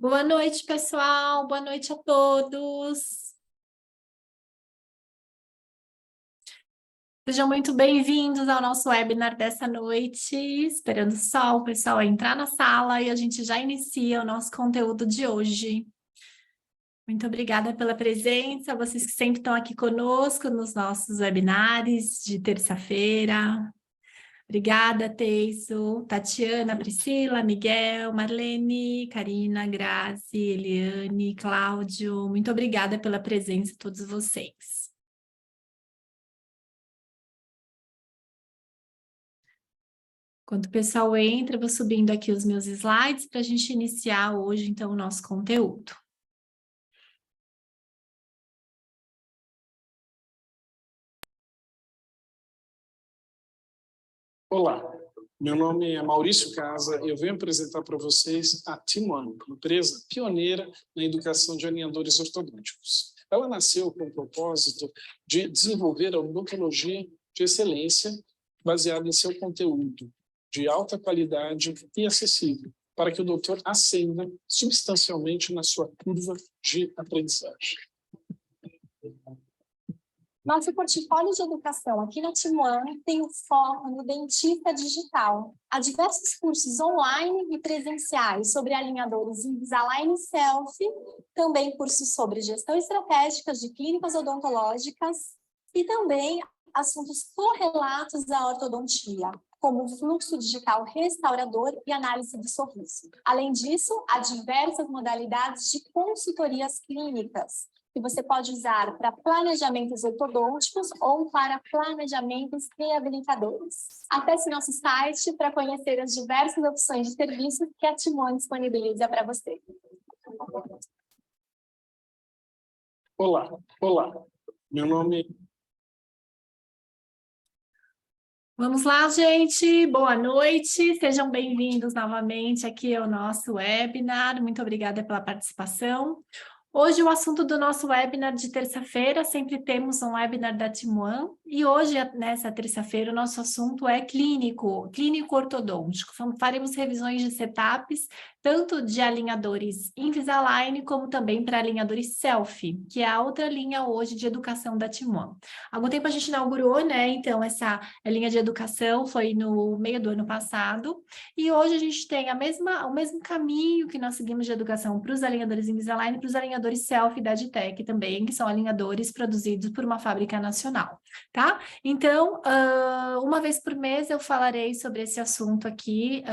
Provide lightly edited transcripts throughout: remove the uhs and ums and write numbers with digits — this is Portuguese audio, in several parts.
Boa noite, pessoal. Boa noite a todos. Sejam muito bem-vindos ao nosso webinar dessa noite. Esperando só o pessoal entrar na sala e a gente já inicia o nosso conteúdo de hoje. Muito obrigada pela presença, vocês que sempre estão aqui conosco nos nossos webinars de terça-feira. Obrigada, Teiso, Tatiana, Priscila, Miguel, Marlene, Karina, Grazi, Eliane, Cláudio. Muito obrigada pela presença de todos vocês. Enquanto o pessoal entra, eu vou subindo aqui os meus slides para a gente iniciar hoje, então, o nosso conteúdo. Olá, meu nome é Maurício Casa e eu venho apresentar para vocês a Team1, empresa pioneira na educação de alinhadores ortodônticos. Ela nasceu com o propósito de desenvolver a odontologia de excelência baseada em seu conteúdo de alta qualidade e acessível, para que o doutor ascenda substancialmente na sua curva de aprendizagem. Nosso portfólio de educação aqui na Team1 tem o foco no dentista digital. Há diversos cursos online e presenciais sobre alinhadores Invisalign Self, também cursos sobre gestão estratégica de clínicas odontológicas e também assuntos correlatos à ortodontia, como fluxo digital restaurador e análise de sorriso. Além disso, há diversas modalidades de consultorias clínicas, que você pode usar para planejamentos ortodônticos ou para planejamentos reabilitadores. Acesse nosso site para conhecer as diversas opções de serviços que a Team1 disponibiliza para você. Olá, meu nome Vamos lá, gente. Boa noite. Sejam bem-vindos novamente aqui ao nosso webinar. Muito obrigada pela participação. Hoje o assunto do nosso webinar de terça-feira, sempre temos um webinar da Team1, e hoje, nessa terça-feira, o nosso assunto é clínico ortodôntico. Faremos revisões de setups, tanto de alinhadores Invisalign, como também para alinhadores Selfie, que é a outra linha hoje de educação da Team1. Há algum tempo a gente inaugurou, né, então, essa linha de educação, foi no meio do ano passado, e hoje a gente tem o mesmo caminho que nós seguimos de educação para os alinhadores Invisalign e para os alinhadores Selfie da Aditec também, que são alinhadores produzidos por uma fábrica nacional, tá? Então, uma vez por mês eu falarei sobre esse assunto aqui,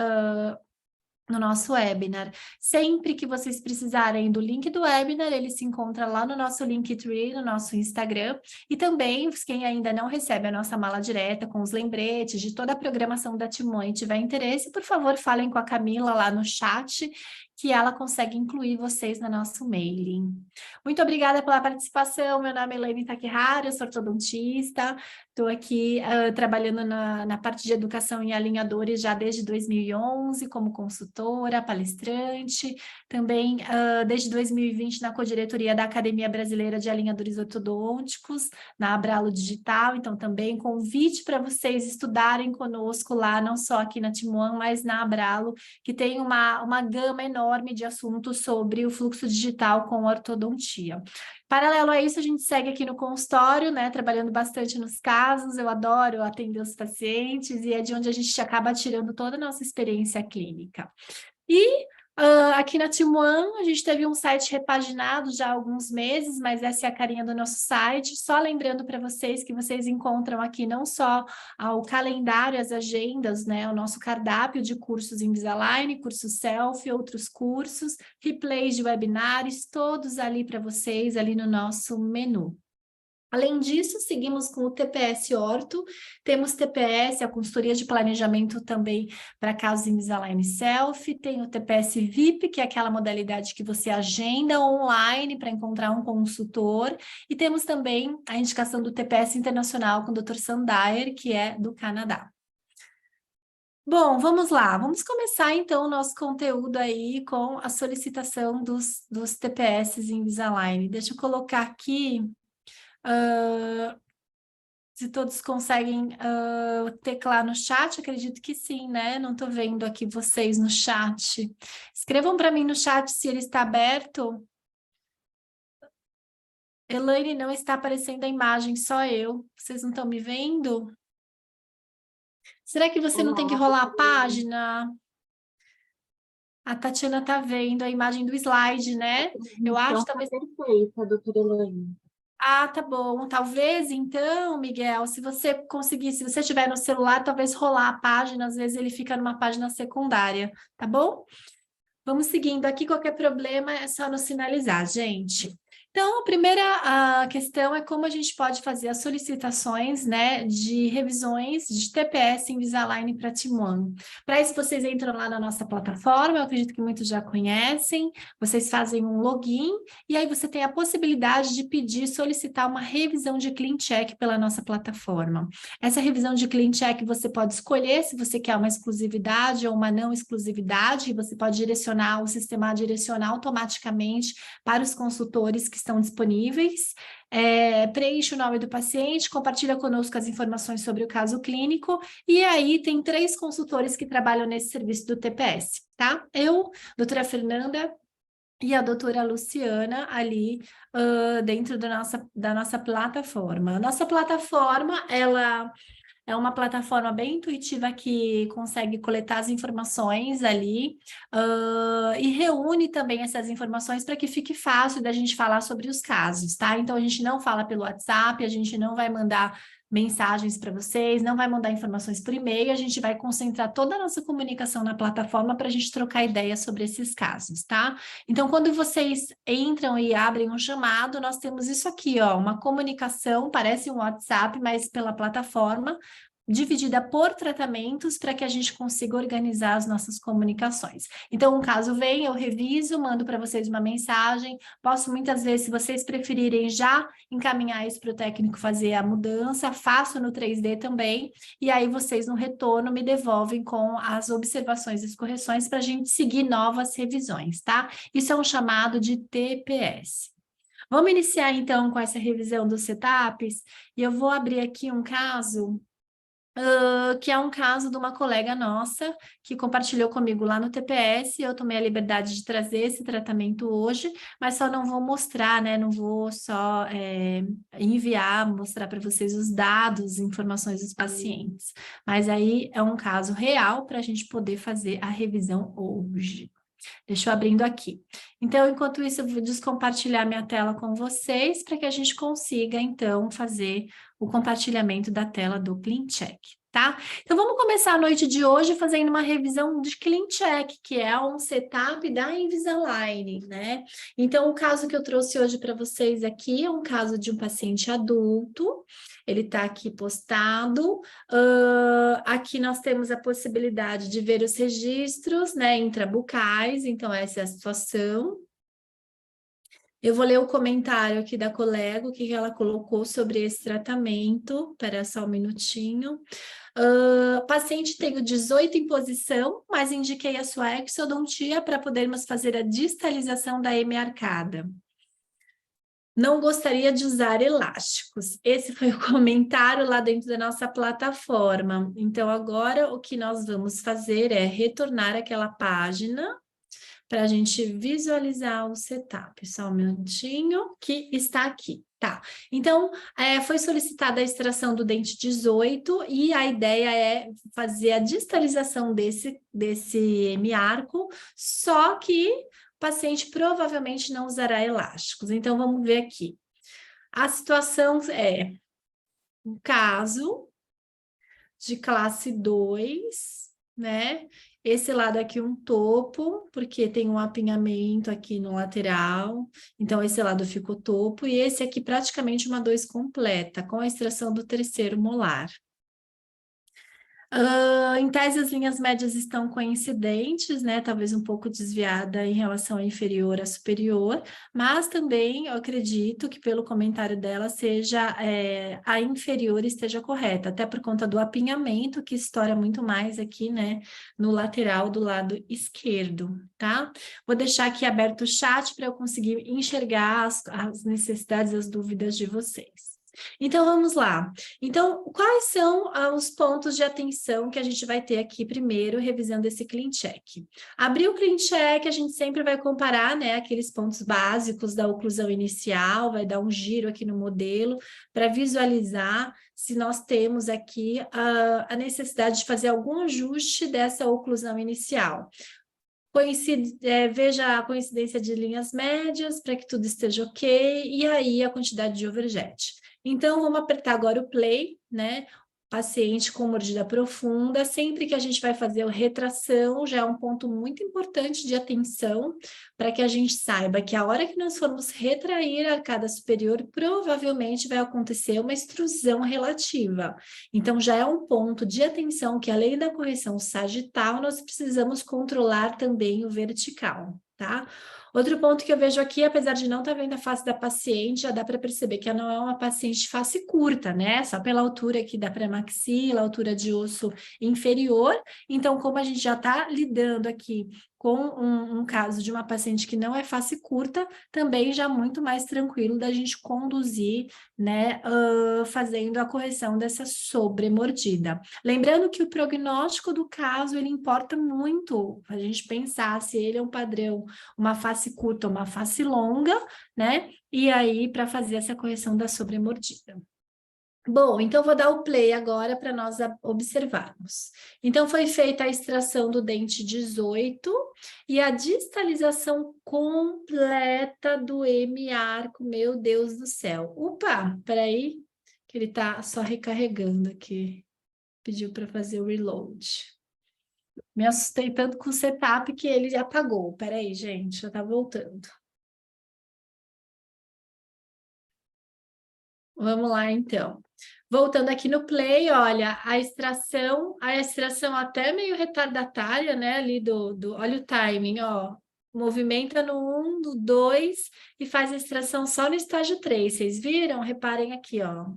no nosso webinar. Sempre que vocês precisarem do link do webinar, ele se encontra lá no nosso Linktree, no nosso Instagram, e também, quem ainda não recebe a nossa mala direta com os lembretes de toda a programação da Team1 e tiver interesse, por favor, falem com a Camila lá no chat, que ela consegue incluir vocês no nosso mailing. Muito obrigada pela participação, meu nome é Elaine Takehara, eu sou ortodontista, estou aqui trabalhando na parte de educação em alinhadores já desde 2011, como consultora, palestrante, também desde 2020 na codiretoria da Academia Brasileira de Alinhadores Ortodônticos, na Abralo Digital, então também convite para vocês estudarem conosco lá, não só aqui na Team1, mas na Abralo, que tem uma gama enorme de assuntos sobre o fluxo digital com ortodontia. Paralelo a isso, a gente segue aqui no consultório, né, trabalhando bastante nos casos, eu adoro atender os pacientes e é de onde a gente acaba tirando toda a nossa experiência clínica. E aqui na Team1, a gente teve um site repaginado já há alguns meses, mas essa é a carinha do nosso site. Só lembrando para vocês que vocês encontram aqui não só o calendário, as agendas, né, o nosso cardápio de cursos Invisalign, cursos Selfie, outros cursos, replays de webinários, todos ali para vocês, ali no nosso menu. Além disso, seguimos com o TPS Orto, temos TPS, a consultoria de planejamento também para casos Invisalign Self, tem o TPS VIP, que é aquela modalidade que você agenda online para encontrar um consultor, e temos também a indicação do TPS Internacional com o Dr. Sandayer, que é do Canadá. Bom, vamos lá, vamos começar então o nosso conteúdo aí com a solicitação dos TPS Invisalign. Deixa eu colocar aqui... Se todos conseguem teclar no chat, acredito que sim, né? Não estou vendo aqui vocês no chat. Escrevam para mim no chat se ele está aberto. Elaine, não está aparecendo a imagem, só eu. Vocês não estão me vendo? Será que você não tem que rolar a página? A Tatiana está vendo a imagem do slide, né? Eu acho talvez... Perfeita, doutora Elaine. Ah, tá bom. Talvez, então, Miguel, se você conseguir, se você estiver no celular, talvez rolar a página, às vezes ele fica numa página secundária, tá bom? Vamos seguindo aqui, qualquer problema é só nos sinalizar, gente. Então, a primeira questão é como a gente pode fazer as solicitações, né, de revisões de TPS Invisalign para T1. Para isso, vocês entram lá na nossa plataforma, eu acredito que muitos já conhecem, vocês fazem um login, e aí você tem a possibilidade de pedir, solicitar uma revisão de Clean Check pela nossa plataforma. Essa revisão de Clean Check você pode escolher se você quer uma exclusividade ou uma não exclusividade, você pode direcionar, o sistema direcionar automaticamente para os consultores que estão disponíveis, preenche o nome do paciente, compartilha conosco as informações sobre o caso clínico, e aí tem 3 consultores que trabalham nesse serviço do TPS, tá? Eu, doutora Fernanda e a doutora Luciana ali dentro da nossa plataforma. A nossa plataforma, ela... é uma plataforma bem intuitiva que consegue coletar as informações ali e reúne também essas informações para que fique fácil da gente falar sobre os casos, tá? Então, a gente não fala pelo WhatsApp, a gente não vai mandar mensagens para vocês, não vai mandar informações por e-mail, a gente vai concentrar toda a nossa comunicação na plataforma para a gente trocar ideias sobre esses casos, tá? Então, quando vocês entram e abrem um chamado, nós temos isso aqui, ó, uma comunicação, parece um WhatsApp, mas pela plataforma, dividida por tratamentos para que a gente consiga organizar as nossas comunicações. Então, um caso vem, eu reviso, mando para vocês uma mensagem, posso muitas vezes, se vocês preferirem já encaminhar isso para o técnico fazer a mudança, faço no 3D também, e aí vocês no retorno me devolvem com as observações e as correções para a gente seguir novas revisões, tá? Isso é um chamado de TPS. Vamos iniciar então com essa revisão dos setups, e eu vou abrir aqui um caso... que é um caso de uma colega nossa que compartilhou comigo lá no TPS, eu tomei a liberdade de trazer esse tratamento hoje, mas só não vou mostrar, né, não vou só mostrar para vocês os dados, informações dos pacientes, mas aí é um caso real para a gente poder fazer a revisão hoje. Deixa eu abrindo aqui. Então, enquanto isso, eu vou descompartilhar minha tela com vocês para que a gente consiga, então, fazer o compartilhamento da tela do Clean Check, tá? Então, vamos começar a noite de hoje fazendo uma revisão de Clean Check, que é um setup da Invisalign, né? Então, o caso que eu trouxe hoje para vocês aqui é um caso de um paciente adulto, ele está aqui postado. Aqui nós temos a possibilidade de ver os registros, né, intrabucais, então essa é a situação. Eu vou ler o comentário aqui da colega, o que ela colocou sobre esse tratamento. Espera só um minutinho. Paciente tenho 18 em posição, mas indiquei a sua exodontia para podermos fazer a distalização da hemiarcada. Não gostaria de usar elásticos. Esse foi o comentário lá dentro da nossa plataforma. Então, agora o que nós vamos fazer é retornar aquela página para a gente visualizar o setup. Só um minutinho, que está aqui. Tá, então foi solicitada a extração do dente 18 e a ideia é fazer a distalização desse hemiarco, só que o paciente provavelmente não usará elásticos. Então, vamos ver aqui. A situação é um caso de classe 2, né? Esse lado aqui um topo, porque tem um apinhamento aqui no lateral, então esse lado ficou topo, e esse aqui praticamente uma 2 completa, com a extração do terceiro molar. Em tese, as linhas médias estão coincidentes, né? Talvez um pouco desviada em relação à inferior à superior, mas também eu acredito que pelo comentário dela seja a inferior esteja correta, até por conta do apinhamento que estoura muito mais aqui, né? No lateral do lado esquerdo, tá? Vou deixar aqui aberto o chat para eu conseguir enxergar as necessidades, as dúvidas de vocês. Então, vamos lá. Então, quais são os pontos de atenção que a gente vai ter aqui primeiro, revisando esse Clean Check? Abrir o Clean Check, a gente sempre vai comparar, né, aqueles pontos básicos da oclusão inicial, vai dar um giro aqui no modelo, para visualizar se nós temos aqui a necessidade de fazer algum ajuste dessa oclusão inicial. Veja a coincidência de linhas médias para que tudo esteja ok, e aí a quantidade de overjet. Então, vamos apertar agora o play, né? Paciente com mordida profunda, sempre que a gente vai fazer a retração, já é um ponto muito importante de atenção, para que a gente saiba que a hora que nós formos retrair a arcada superior, provavelmente vai acontecer uma extrusão relativa. Então, já é um ponto de atenção que, além da correção sagital, nós precisamos controlar também o vertical, tá? Outro ponto que eu vejo aqui, apesar de não estar vendo a face da paciente, já dá para perceber que ela não é uma paciente de face curta, né? Só pela altura aqui da pré-maxila, altura de osso inferior. Então, como a gente já está lidando aqui com um caso de uma paciente que não é face curta, também já muito mais tranquilo da gente conduzir, né, fazendo a correção dessa sobremordida. Lembrando que o prognóstico do caso, ele importa muito, a gente pensar se ele é um padrão, uma face curta ou uma face longa, né, e aí para fazer essa correção da sobremordida. Bom, então vou dar o play agora para nós observarmos. Então, foi feita a extração do dente 18 e a distalização completa do hemiarco, meu Deus do céu. Opa, peraí, que ele está só recarregando aqui. Pediu para fazer o reload. Me assustei tanto com o setup que ele apagou. Peraí, gente, já está voltando. Vamos lá, então. Voltando aqui no play, olha, a extração até meio retardatária, né, ali olha o timing, ó, movimenta no 1, no 2 e faz a extração só no estágio 3, vocês viram? Reparem aqui, ó.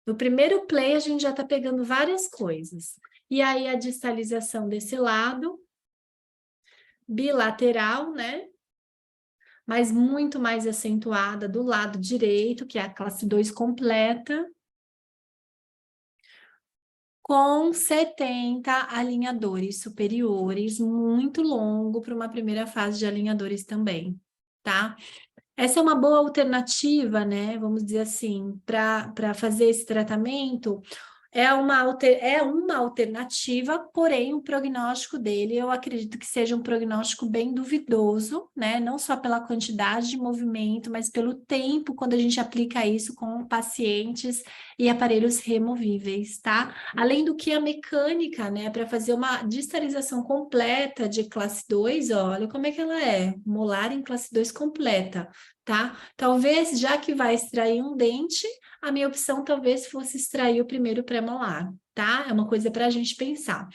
No primeiro play, a gente já tá pegando várias coisas. E aí, a distalização desse lado, bilateral, né? Mas muito mais acentuada do lado direito, que é a classe 2 completa, com 70 alinhadores superiores, muito longo para uma primeira fase de alinhadores também, tá? Essa é uma boa alternativa, né? Vamos dizer assim, para fazer esse tratamento. É uma alternativa, porém o prognóstico dele eu acredito que seja um prognóstico bem duvidoso, né? Não só pela quantidade de movimento, mas pelo tempo quando a gente aplica isso com pacientes e aparelhos removíveis, tá? Além do que a mecânica, né? Para fazer uma distalização completa de classe 2, olha como é que ela é, molar em classe 2 completa, tá? Talvez, já que vai extrair um dente, a minha opção talvez fosse extrair o primeiro pré-molar, tá? É uma coisa para a gente pensar.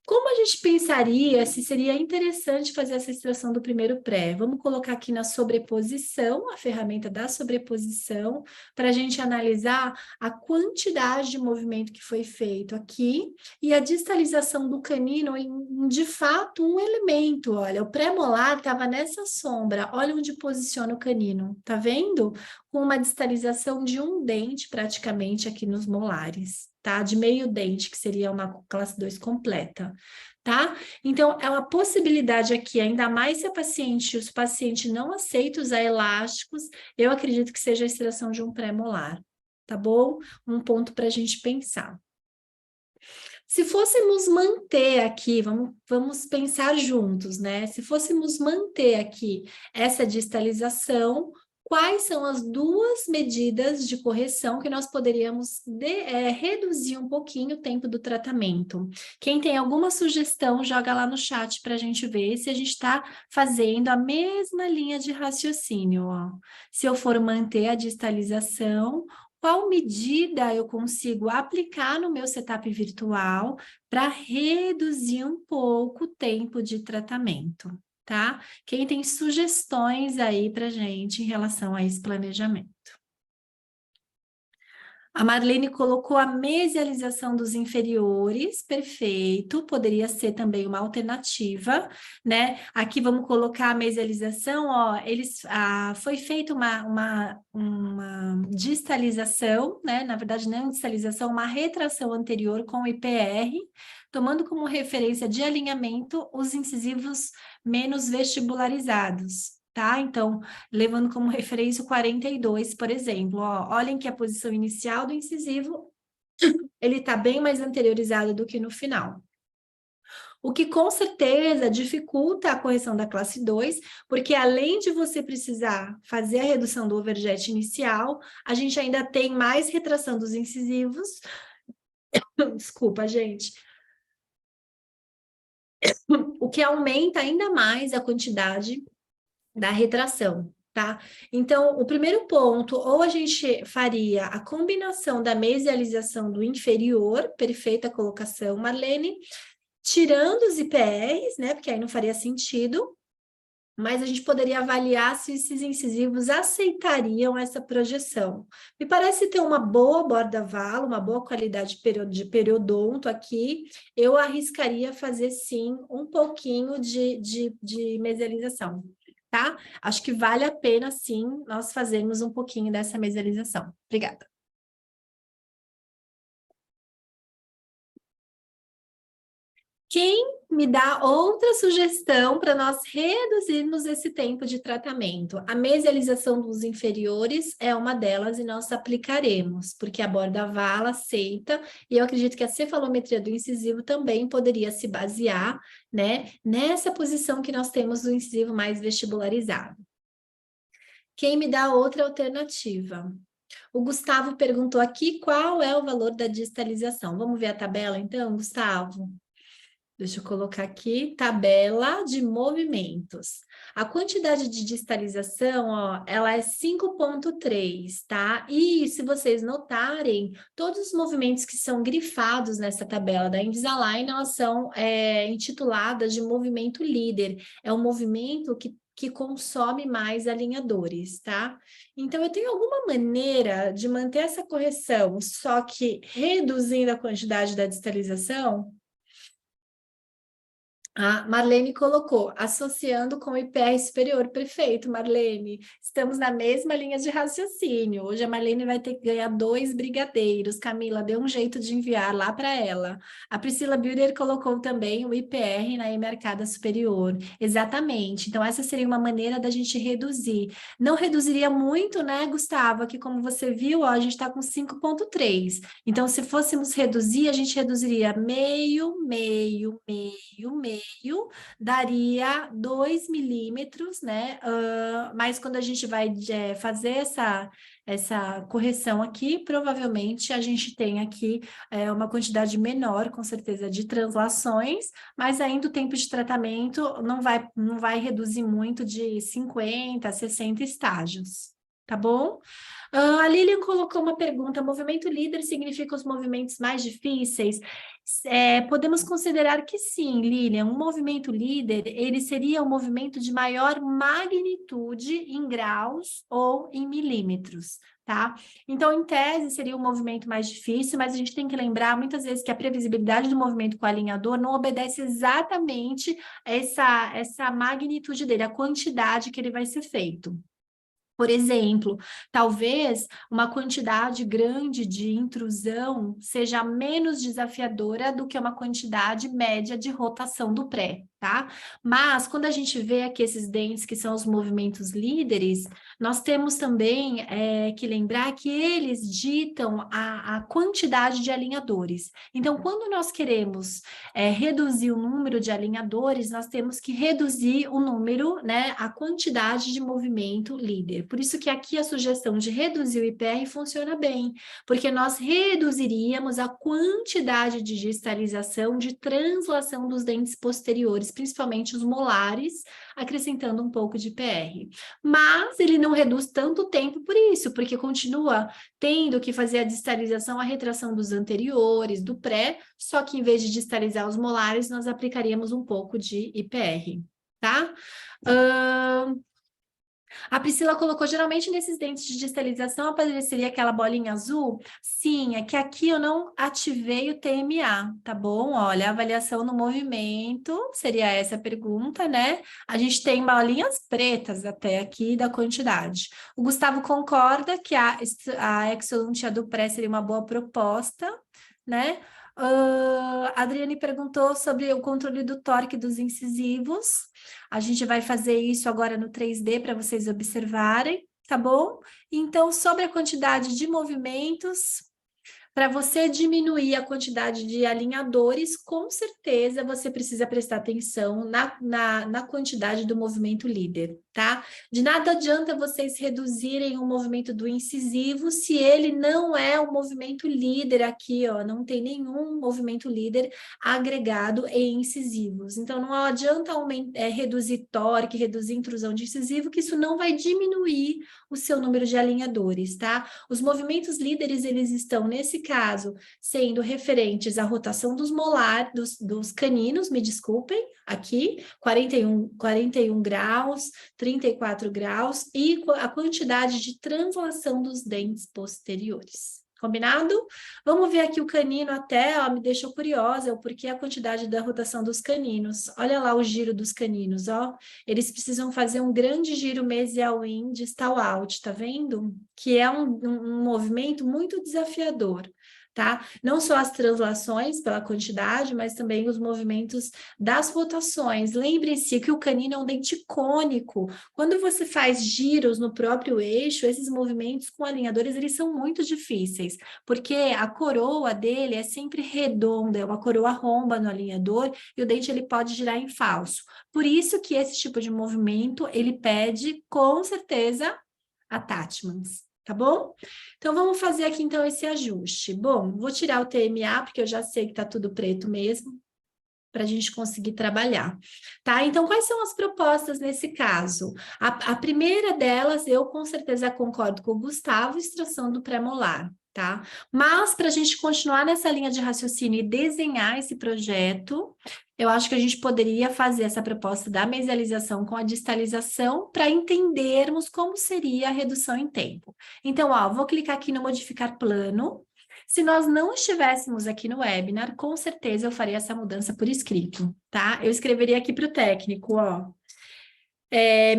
Como a gente pensaria se seria interessante fazer essa extração do primeiro pré? Vamos colocar aqui na sobreposição, a ferramenta da sobreposição, para a gente analisar a quantidade de movimento que foi feito aqui e a distalização do canino em, de fato, um elemento. Olha, o pré-molar estava nessa sombra, olha onde posiciona o canino, tá vendo? Com uma distalização de um dente praticamente aqui nos molares, tá? De meio dente, que seria uma classe 2 completa, tá? Então, é uma possibilidade aqui, ainda mais se os pacientes não aceitam usar elásticos, eu acredito que seja a extração de um pré-molar, tá bom? Um ponto para a gente pensar. Se fôssemos manter aqui, vamos pensar juntos, né? Se fôssemos manter aqui essa distalização, quais são as duas medidas de correção que nós poderíamos reduzir um pouquinho o tempo do tratamento? Quem tem alguma sugestão, joga lá no chat para a gente ver se a gente está fazendo a mesma linha de raciocínio. Ó. Se eu for manter a distalização, qual medida eu consigo aplicar no meu setup virtual para reduzir um pouco o tempo de tratamento? Tá? Quem tem sugestões aí para gente em relação a esse planejamento? A Marlene colocou a mesialização dos inferiores, perfeito, poderia ser também uma alternativa, né? Aqui vamos colocar a mesialização, ó, foi feita uma distalização, né? Na verdade, não distalização, uma retração anterior com o IPR, tomando como referência de alinhamento os incisivos menos vestibularizados. Tá? Então, levando como referência o 42, por exemplo. Ó, olhem que a posição inicial do incisivo, ele está bem mais anteriorizado do que no final. O que com certeza dificulta a correção da classe 2, porque além de você precisar fazer a redução do overjet inicial, a gente ainda tem mais retração dos incisivos. Desculpa, gente. O que aumenta ainda mais a quantidade da retração, tá? Então, o primeiro ponto, ou a gente faria a combinação da mesialização do inferior, perfeita colocação, Marlene, tirando os IPRs, né? Porque aí não faria sentido, mas a gente poderia avaliar se esses incisivos aceitariam essa projeção. Me parece ter uma boa borda-valo, uma boa qualidade de periodonto aqui, eu arriscaria fazer, sim, um pouquinho de mesialização. Tá? Acho que vale a pena, sim, nós fazermos um pouquinho dessa mesialização. Obrigada. Quem me dá outra sugestão para nós reduzirmos esse tempo de tratamento? A mesialização dos inferiores é uma delas e nós aplicaremos, porque a borda-vala aceita, e eu acredito que a cefalometria do incisivo também poderia se basear, né, nessa posição que nós temos do incisivo mais vestibularizado. Quem me dá outra alternativa? O Gustavo perguntou aqui qual é o valor da distalização. Vamos ver a tabela então, Gustavo? Deixa eu colocar aqui, tabela de movimentos. A quantidade de distalização, ó, ela é 5,3, tá? E se vocês notarem, todos os movimentos que são grifados nessa tabela da Invisalign, elas são intituladas de movimento líder. É um movimento que consome mais alinhadores, tá? Então, eu tenho alguma maneira de manter essa correção, só que reduzindo a quantidade da distalização? A Marlene colocou, associando com o IPR superior. Perfeito, Marlene. Estamos na mesma linha de raciocínio. Hoje a Marlene vai ter que ganhar 2 brigadeiros. Camila, dê um jeito de enviar lá para ela. A Priscila Builder colocou também o IPR na emercada superior. Exatamente. Então, essa seria uma maneira da gente reduzir. Não reduziria muito, né, Gustavo? Aqui, como você viu, ó, a gente está com 5,3. Então, se fôssemos reduzir, a gente reduziria meio, daria 2 milímetros, né? Mas quando a gente vai fazer essa correção aqui, provavelmente a gente tem aqui uma quantidade menor, com certeza, de translações, mas ainda o tempo de tratamento não vai reduzir muito de 50 a 60 estágios, tá bom? A Lilian colocou uma pergunta, movimento líder significa os movimentos mais difíceis? Podemos considerar que sim, Lilian, um movimento líder, ele seria um movimento de maior magnitude em graus ou em milímetros, tá? Então, em tese, seria um movimento mais difícil, mas a gente tem que lembrar muitas vezes que a previsibilidade do movimento com o alinhador não obedece exatamente essa magnitude dele, a quantidade que ele vai ser feito. Por exemplo, talvez uma quantidade grande de intrusão seja menos desafiadora do que uma quantidade média de rotação do pré, tá? Mas quando a gente vê aqui esses dentes que são os movimentos líderes, nós temos também que lembrar que eles ditam a quantidade de alinhadores. Então, quando nós queremos reduzir o número de alinhadores, nós temos que reduzir o número, né, a quantidade de movimento líder. Por isso que aqui a sugestão de reduzir o IPR funciona bem, porque nós reduziríamos a quantidade de distalização, de translação dos dentes posteriores, principalmente os molares, acrescentando um pouco de IPR. Mas ele não reduz tanto tempo por isso, porque continua tendo que fazer a distalização, a retração dos anteriores, do pré, só que em vez de distalizar os molares, nós aplicaríamos um pouco de IPR, tá? A Priscila colocou, geralmente nesses dentes de distalização apareceria aquela bolinha azul? Sim, é que aqui eu não ativei o TMA, tá bom? Olha, avaliação no movimento, seria essa a pergunta, né? A gente tem bolinhas pretas até aqui da quantidade. O Gustavo concorda que a exodontia do pré seria uma boa proposta, né? A Adriane perguntou sobre o controle do torque dos incisivos. A gente vai fazer isso agora no 3D para vocês observarem, tá bom? Então, sobre a quantidade de movimentos, para você diminuir a quantidade de alinhadores, com certeza você precisa prestar atenção na quantidade do movimento líder, tá? De nada adianta vocês reduzirem o movimento do incisivo se ele não é o movimento líder aqui, ó, não tem nenhum movimento líder agregado em incisivos. Então, não adianta reduzir torque, reduzir intrusão de incisivo, que isso não vai diminuir o seu número de alinhadores, tá? Os movimentos líderes, eles estão, nesse caso, sendo referentes à rotação dos dos caninos, me desculpem, aqui, 41 graus, 34 graus, e a quantidade de translação dos dentes posteriores. Combinado? Vamos ver aqui o canino até, ó, me deixou curiosa, o porquê a quantidade da rotação dos caninos. Olha lá o giro dos caninos, ó. Eles precisam fazer um grande giro mesial in distal out, tá vendo? Que é um movimento muito desafiador, tá? Não só as translações pela quantidade, mas também os movimentos das rotações. Lembre-se que o canino é um dente cônico. Quando você faz giros no próprio eixo, esses movimentos com alinhadores, eles são muito difíceis, porque a coroa dele é sempre redonda, é uma coroa romba no alinhador, e o dente ele pode girar em falso. Por isso que esse tipo de movimento, ele pede, com certeza, attachments. Tá bom? Então, vamos fazer aqui, então, esse ajuste. Bom, vou tirar o TMA, porque eu já sei que tá tudo preto mesmo, para a gente conseguir trabalhar, tá? Então, quais são as propostas nesse caso? A primeira delas, eu com certeza concordo com o Gustavo, extração do pré-molar, tá? Mas, para a gente continuar nessa linha de raciocínio e desenhar esse projeto, eu acho que a gente poderia fazer essa proposta da mesialização com a distalização para entendermos como seria a redução em tempo. Então, ó, vou clicar aqui no modificar plano. Se nós não estivéssemos aqui no webinar, com certeza eu faria essa mudança por escrito, tá? Eu escreveria aqui para o técnico, ó.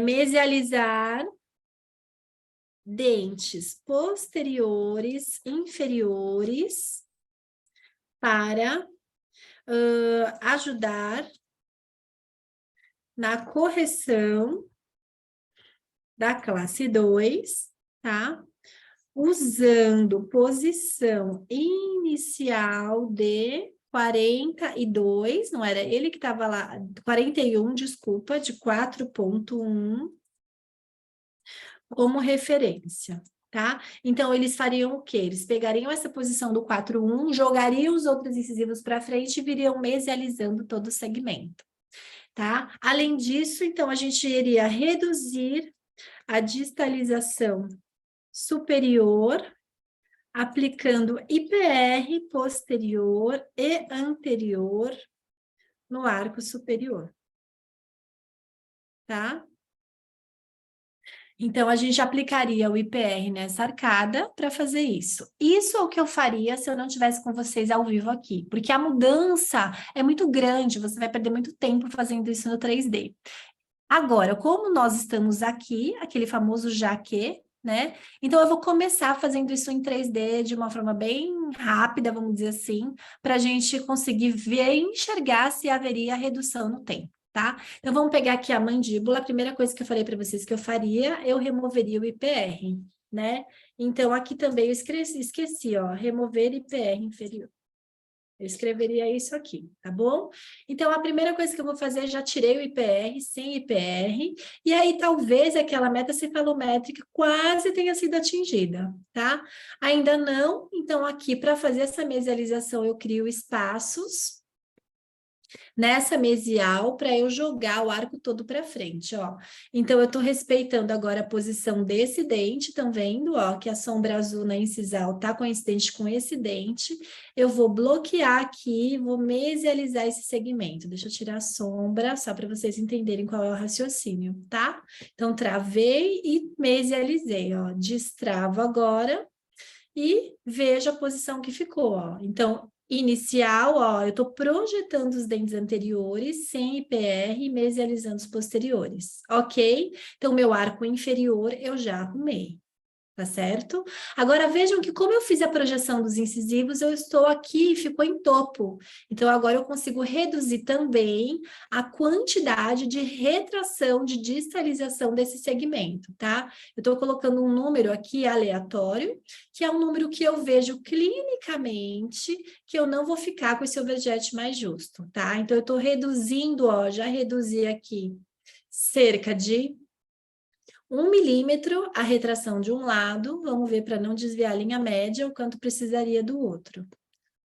Mesializar dentes posteriores, inferiores, para ajudar na correção da classe 2, tá? Usando posição inicial de 42, não era ele que estava lá, 41, desculpa, de 4.1, como referência, tá? Então, eles fariam o quê? Eles pegariam essa posição do 4.1, jogariam os outros incisivos para frente e viriam mesializando todo o segmento, tá? Além disso, então, a gente iria reduzir a distalização superior, aplicando IPR posterior e anterior no arco superior, tá? Então, a gente aplicaria o IPR nessa arcada para fazer isso. Isso é o que eu faria se eu não estivesse com vocês ao vivo aqui, porque a mudança é muito grande, você vai perder muito tempo fazendo isso no 3D. Agora, como nós estamos aqui, aquele famoso já que, né? Então, eu vou começar fazendo isso em 3D de uma forma bem rápida, vamos dizer assim, para a gente conseguir ver e enxergar se haveria redução no tempo. Tá? Então, vamos pegar aqui a mandíbula. A primeira coisa que eu falei para vocês que eu faria, eu removeria o IPR, né? Então, aqui também eu esqueci, ó, remover IPR inferior. Eu escreveria isso aqui, tá bom? Então, a primeira coisa que eu vou fazer, já tirei o IPR, sem IPR, e aí talvez aquela meta cefalométrica quase tenha sido atingida, tá? Ainda não, então aqui para fazer essa mesialização eu crio espaços, nessa mesial para eu jogar o arco todo para frente, ó. Então, eu estou respeitando agora a posição desse dente, estão vendo, ó, que a sombra azul na incisal está coincidente com esse dente. Eu vou bloquear aqui, vou mesializar esse segmento. Deixa eu tirar a sombra, só para vocês entenderem qual é o raciocínio, tá? Então, travei e mesializei, ó. Destravo agora e vejo a posição que ficou, ó. Então, inicial, ó, eu estou projetando os dentes anteriores sem IPR e mesializando os posteriores, ok? Então, meu arco inferior eu já arrumei. Tá certo? Agora vejam que como eu fiz a projeção dos incisivos, eu estou aqui e ficou em topo. Então agora eu consigo reduzir também a quantidade de retração, de distalização desse segmento, tá? Eu estou colocando um número aqui aleatório, que é um número que eu vejo clinicamente, que eu não vou ficar com esse overjet mais justo, tá? Então eu estou reduzindo, ó, já reduzi aqui cerca de 1 milímetro a retração de um lado, vamos ver para não desviar a linha média, o quanto precisaria do outro.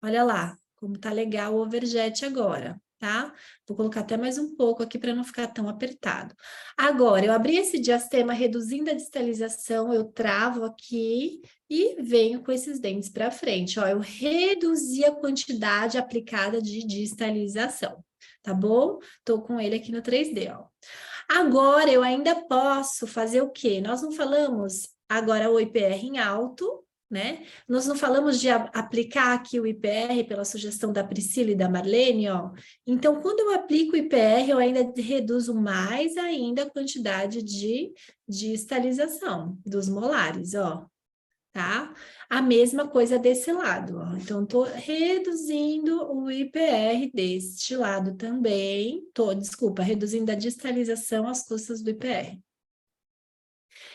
Olha lá, como tá legal o overjet agora, tá? Vou colocar até mais um pouco aqui para não ficar tão apertado. Agora, eu abri esse diastema reduzindo a distalização, eu travo aqui e venho com esses dentes para frente. Ó, eu reduzi a quantidade aplicada de distalização, tá bom? Tô com ele aqui no 3D, ó. Agora, eu ainda posso fazer o quê? Nós não falamos agora o IPR em alto, né? Nós não falamos de aplicar aqui o IPR pela sugestão da Priscila e da Marlene, ó. Então, quando eu aplico o IPR, eu ainda reduzo mais ainda a quantidade de distalização dos molares, ó. Tá? A mesma coisa desse lado, ó. Então, estou reduzindo o IPR deste lado também. Desculpa, reduzindo a distalização às custas do IPR.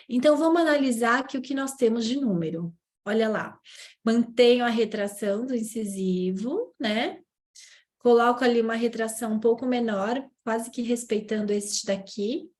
Então, vamos analisar aqui o que nós temos de número. Olha lá. Mantenho a retração do incisivo, né? Coloco ali uma retração um pouco menor, quase que respeitando este daqui.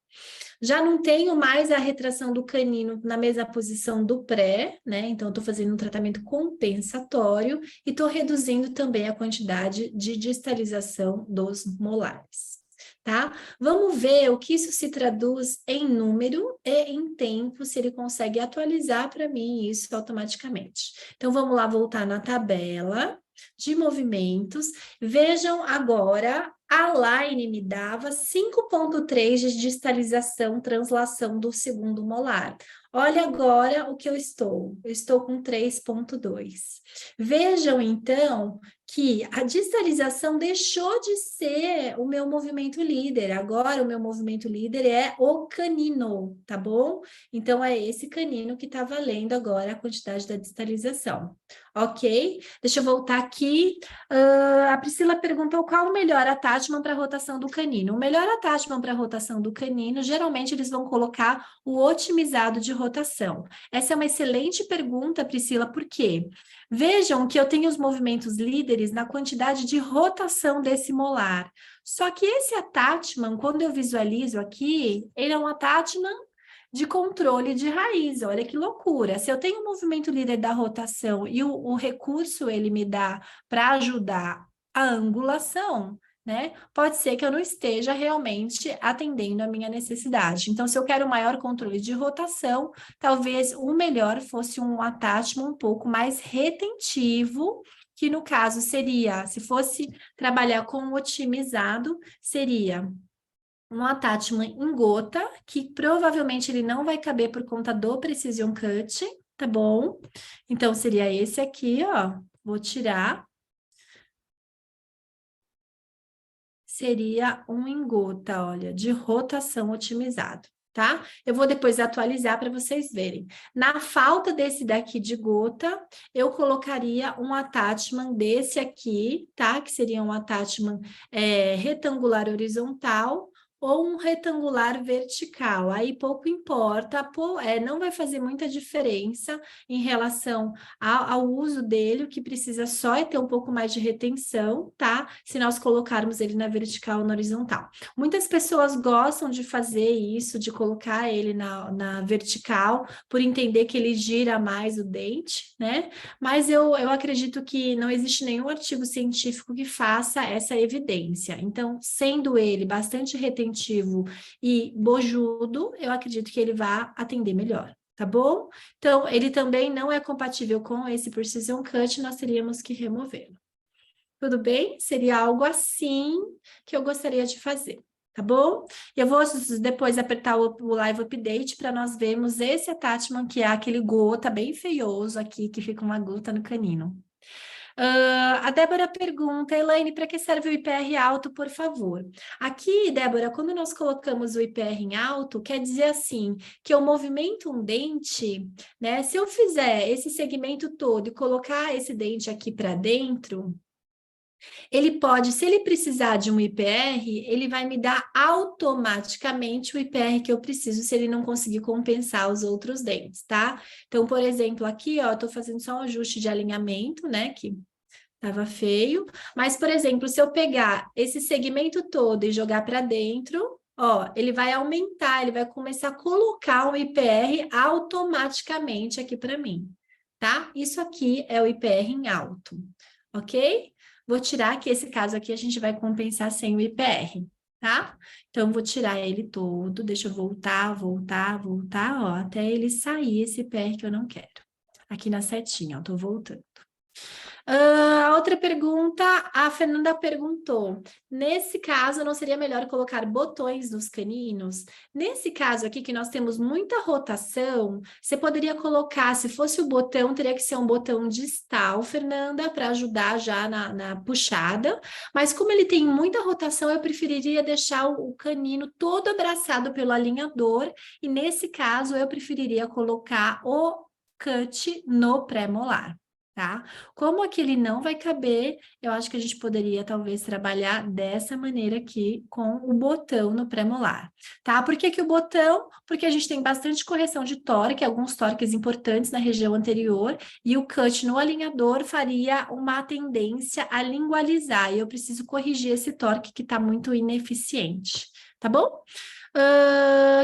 Já não tenho mais a retração do canino na mesma posição do pré, né? Então, estou fazendo um tratamento compensatório e estou reduzindo também a quantidade de distalização dos molares, tá? Vamos ver o que isso se traduz em número e em tempo, se ele consegue atualizar para mim isso automaticamente. Então, vamos lá voltar na tabela de movimentos. Vejam agora, a Line me dava 5,3 de distalização, translação do segundo molar. Olha agora o que eu estou com 3,2. Vejam, então, que a distalização deixou de ser o meu movimento líder. Agora, o meu movimento líder é o canino, tá bom? Então, é esse canino que está valendo agora a quantidade da distalização. Ok? Deixa eu voltar aqui. A Priscila perguntou qual o melhor attachment para a rotação do canino. O melhor attachment para a rotação do canino, geralmente eles vão colocar o otimizado de rotação. Essa é uma excelente pergunta, Priscila, por quê? Vejam que eu tenho os movimentos líderes na quantidade de rotação desse molar. Só que esse attachment, quando eu visualizo aqui, ele é um attachment de controle de raiz. Olha que loucura. Se eu tenho um movimento líder da rotação e o recurso ele me dá para ajudar a angulação, né? Pode ser que eu não esteja realmente atendendo a minha necessidade. Então, se eu quero maior controle de rotação, talvez o melhor fosse um attachment um pouco mais retentivo, que no caso seria, se fosse trabalhar com otimizado, seria um attachment em gota, que provavelmente ele não vai caber por conta do Precision Cut, tá bom? Então, seria esse aqui, ó. Vou tirar. Seria um em gota, olha, de rotação otimizado, tá? Eu vou depois atualizar para vocês verem. Na falta desse daqui de gota, eu colocaria um attachment desse aqui, tá? Que seria um attachment retangular horizontal, ou um retangular vertical. Aí pouco importa, não vai fazer muita diferença em relação ao uso dele, o que precisa só é ter um pouco mais de retenção, tá? Se nós colocarmos ele na vertical ou na horizontal. Muitas pessoas gostam de fazer isso, de colocar ele na vertical, por entender que ele gira mais o dente, né? Mas eu acredito que não existe nenhum artigo científico que faça essa evidência. Então, sendo ele bastante retentivo e bojudo, eu acredito que ele vai atender melhor, tá bom? Então, ele também não é compatível com esse Precision Cut, nós teríamos que removê-lo. Tudo bem? Seria algo assim que eu gostaria de fazer, tá bom? Eu vou depois apertar o Live Update para nós vermos esse attachment, que é aquele gota bem feioso aqui, que fica uma gota no canino. A Débora pergunta, Elaine, para que serve o IPR alto, por favor? Aqui, Débora, quando nós colocamos o IPR em alto, quer dizer assim, que eu movimento um dente, né? Se eu fizer esse segmento todo e colocar esse dente aqui para dentro, ele pode, se ele precisar de um IPR, ele vai me dar automaticamente o IPR que eu preciso se ele não conseguir compensar os outros dentes, tá? Então, por exemplo, aqui, ó, eu tô fazendo só um ajuste de alinhamento, né, que tava feio, mas, por exemplo, se eu pegar esse segmento todo e jogar para dentro, ó, ele vai aumentar, ele vai começar a colocar um IPR automaticamente aqui para mim, tá? Isso aqui é o IPR em alto, ok? Vou tirar que esse caso aqui a gente vai compensar sem o IPR, tá? Então, vou tirar ele todo, deixa eu voltar, ó, até ele sair esse IPR que eu não quero. Aqui na setinha, ó, tô voltando. A outra pergunta, a Fernanda perguntou, nesse caso, não seria melhor colocar botões nos caninos? Nesse caso aqui, que nós temos muita rotação, você poderia colocar, se fosse o botão, teria que ser um botão distal, Fernanda, para ajudar já na puxada, mas como ele tem muita rotação, eu preferiria deixar o canino todo abraçado pelo alinhador, e nesse caso, eu preferiria colocar o cut no pré-molar. Tá? Como aquele não vai caber, eu acho que a gente poderia talvez trabalhar dessa maneira aqui com o botão no pré-molar, tá? Por que que o botão? Porque a gente tem bastante correção de torque, alguns torques importantes na região anterior, e o cut no alinhador faria uma tendência a lingualizar, e eu preciso corrigir esse torque que está muito ineficiente, tá bom?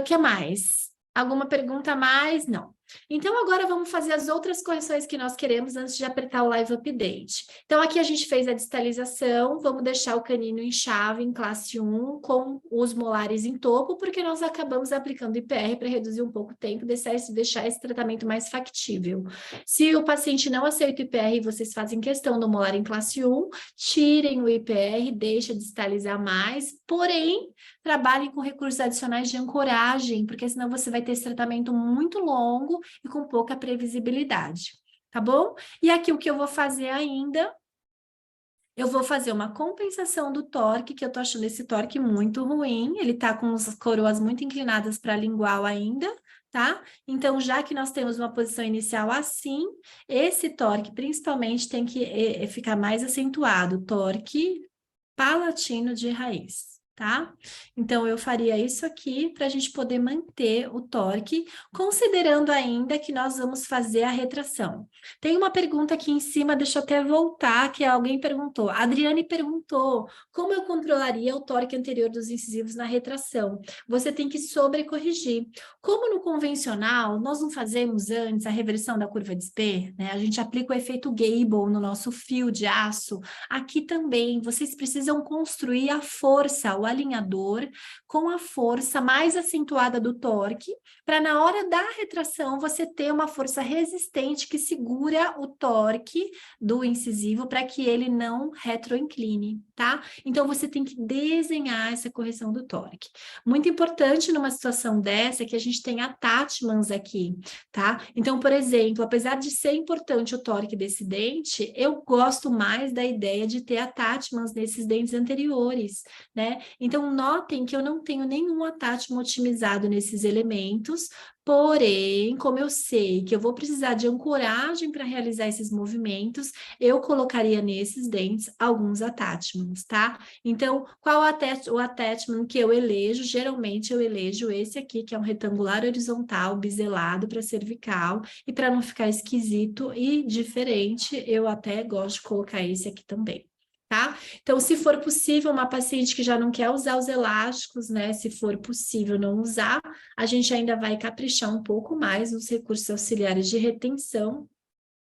Que mais? Alguma pergunta a mais? Não. Então, agora vamos fazer as outras correções que nós queremos antes de apertar o Live Update. Então, aqui a gente fez a distalização, vamos deixar o canino em chave, em classe 1, com os molares em topo, porque nós acabamos aplicando IPR para reduzir um pouco o tempo, deixar esse tratamento mais factível. Se o paciente não aceita o IPR e vocês fazem questão do molar em classe 1, tirem o IPR, deixa distalizar mais, porém, trabalhem com recursos adicionais de ancoragem, porque senão você vai ter esse tratamento muito longo e com pouca previsibilidade, tá bom? E aqui o que eu vou fazer ainda, eu vou fazer uma compensação do torque, que eu tô achando esse torque muito ruim, ele tá com as coroas muito inclinadas para a lingual ainda, tá? Então, já que nós temos uma posição inicial assim, esse torque principalmente tem que ficar mais acentuado, torque palatino de raiz. Tá? Então, eu faria isso aqui para a gente poder manter o torque, considerando ainda que nós vamos fazer a retração. Tem uma pergunta aqui em cima, deixa eu até voltar, que alguém perguntou. A Adriane perguntou, como eu controlaria o torque anterior dos incisivos na retração? Você tem que sobrecorrigir. Como no convencional, nós não fazemos antes a reversão da curva de Spee, né? A gente aplica o efeito Gable no nosso fio de aço. Aqui também, vocês precisam construir a força, o alinhador com a força mais acentuada do torque, para na hora da retração você ter uma força resistente que segura o torque do incisivo para que ele não retroincline, tá? Então você tem que desenhar essa correção do torque. Muito importante numa situação dessa é que a gente tem attachments aqui, tá? Então, por exemplo, apesar de ser importante o torque desse dente, eu gosto mais da ideia de ter attachments nesses dentes anteriores, né? Então, notem que eu não tenho nenhum attachment otimizado nesses elementos, porém, como eu sei que eu vou precisar de ancoragem para realizar esses movimentos, eu colocaria nesses dentes alguns attachments, tá? Então, qual o attachment que eu elejo? Geralmente eu elejo esse aqui, que é um retangular horizontal biselado para cervical, e para não ficar esquisito e diferente, eu até gosto de colocar esse aqui também. Tá? Então, se for possível, uma paciente que já não quer usar os elásticos, né? Se for possível não usar, a gente ainda vai caprichar um pouco mais nos recursos auxiliares de retenção,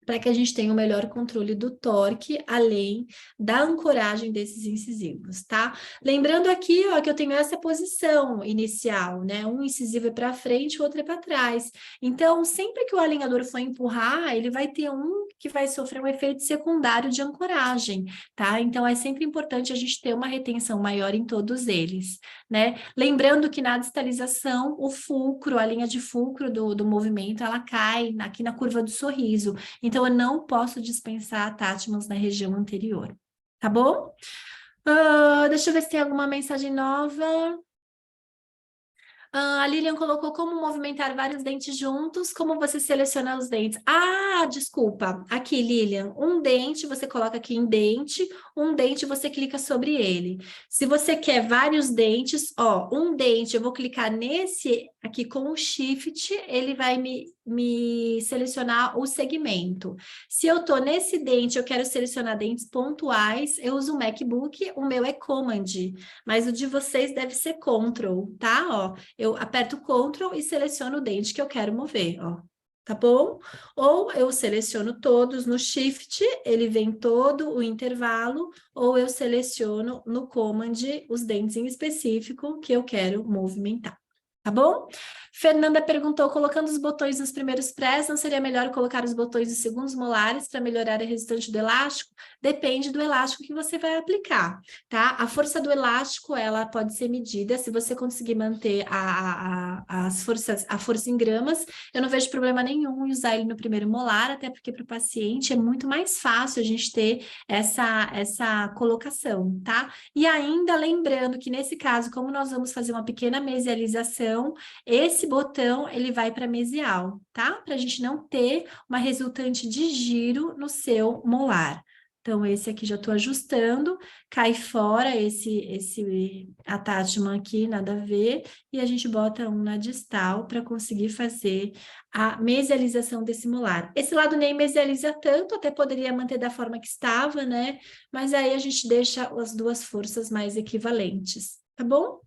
para que a gente tenha o melhor controle do torque, além da ancoragem desses incisivos, tá? Lembrando aqui, ó, que eu tenho essa posição inicial, né? Um incisivo é para frente, o outro é para trás. Então, sempre que o alinhador for empurrar, ele vai ter um que vai sofrer um efeito secundário de ancoragem, tá? Então, é sempre importante a gente ter uma retenção maior em todos eles, né? Lembrando que na distalização, o fulcro, a linha de fulcro do movimento, ela cai aqui na curva do sorriso. Então, eu não posso dispensar attachments na região anterior, tá bom? Deixa eu ver se tem alguma mensagem nova. A Lilian colocou como movimentar vários dentes juntos, como você seleciona os dentes. Ah, desculpa. Aqui, Lilian, um dente você coloca aqui em dente, um dente você clica sobre ele. Se você quer vários dentes, ó, um dente, eu vou clicar nesse aqui com o shift, ele vai me selecionar o segmento. Se eu tô nesse dente, eu quero selecionar dentes pontuais, eu uso o MacBook, o meu é Command, mas o de vocês deve ser Ctrl, tá? Ó, eu aperto Ctrl e seleciono o dente que eu quero mover, ó. Tá bom? Ou eu seleciono todos no Shift, ele vem todo o intervalo, ou eu seleciono no Command os dentes em específico que eu quero movimentar. Tá bom? Fernanda perguntou, colocando os botões nos primeiros prés, não seria melhor colocar os botões nos segundos molares para melhorar a resistência do elástico? Depende do elástico que você vai aplicar, tá? A força do elástico, ela pode ser medida, se você conseguir manter a força em gramas, eu não vejo problema nenhum em usar ele no primeiro molar, até porque para o paciente é muito mais fácil a gente ter essa colocação, tá? E ainda lembrando que nesse caso, como nós vamos fazer uma pequena mesialização, esse botão ele vai para mesial, tá? Para a gente não ter uma resultante de giro no seu molar. Então, esse aqui já estou ajustando, cai fora esse attachment aqui, nada a ver, e a gente bota um na distal para conseguir fazer a mesialização desse molar. Esse lado nem mesializa tanto, até poderia manter da forma que estava, né? Mas aí a gente deixa as duas forças mais equivalentes, tá bom?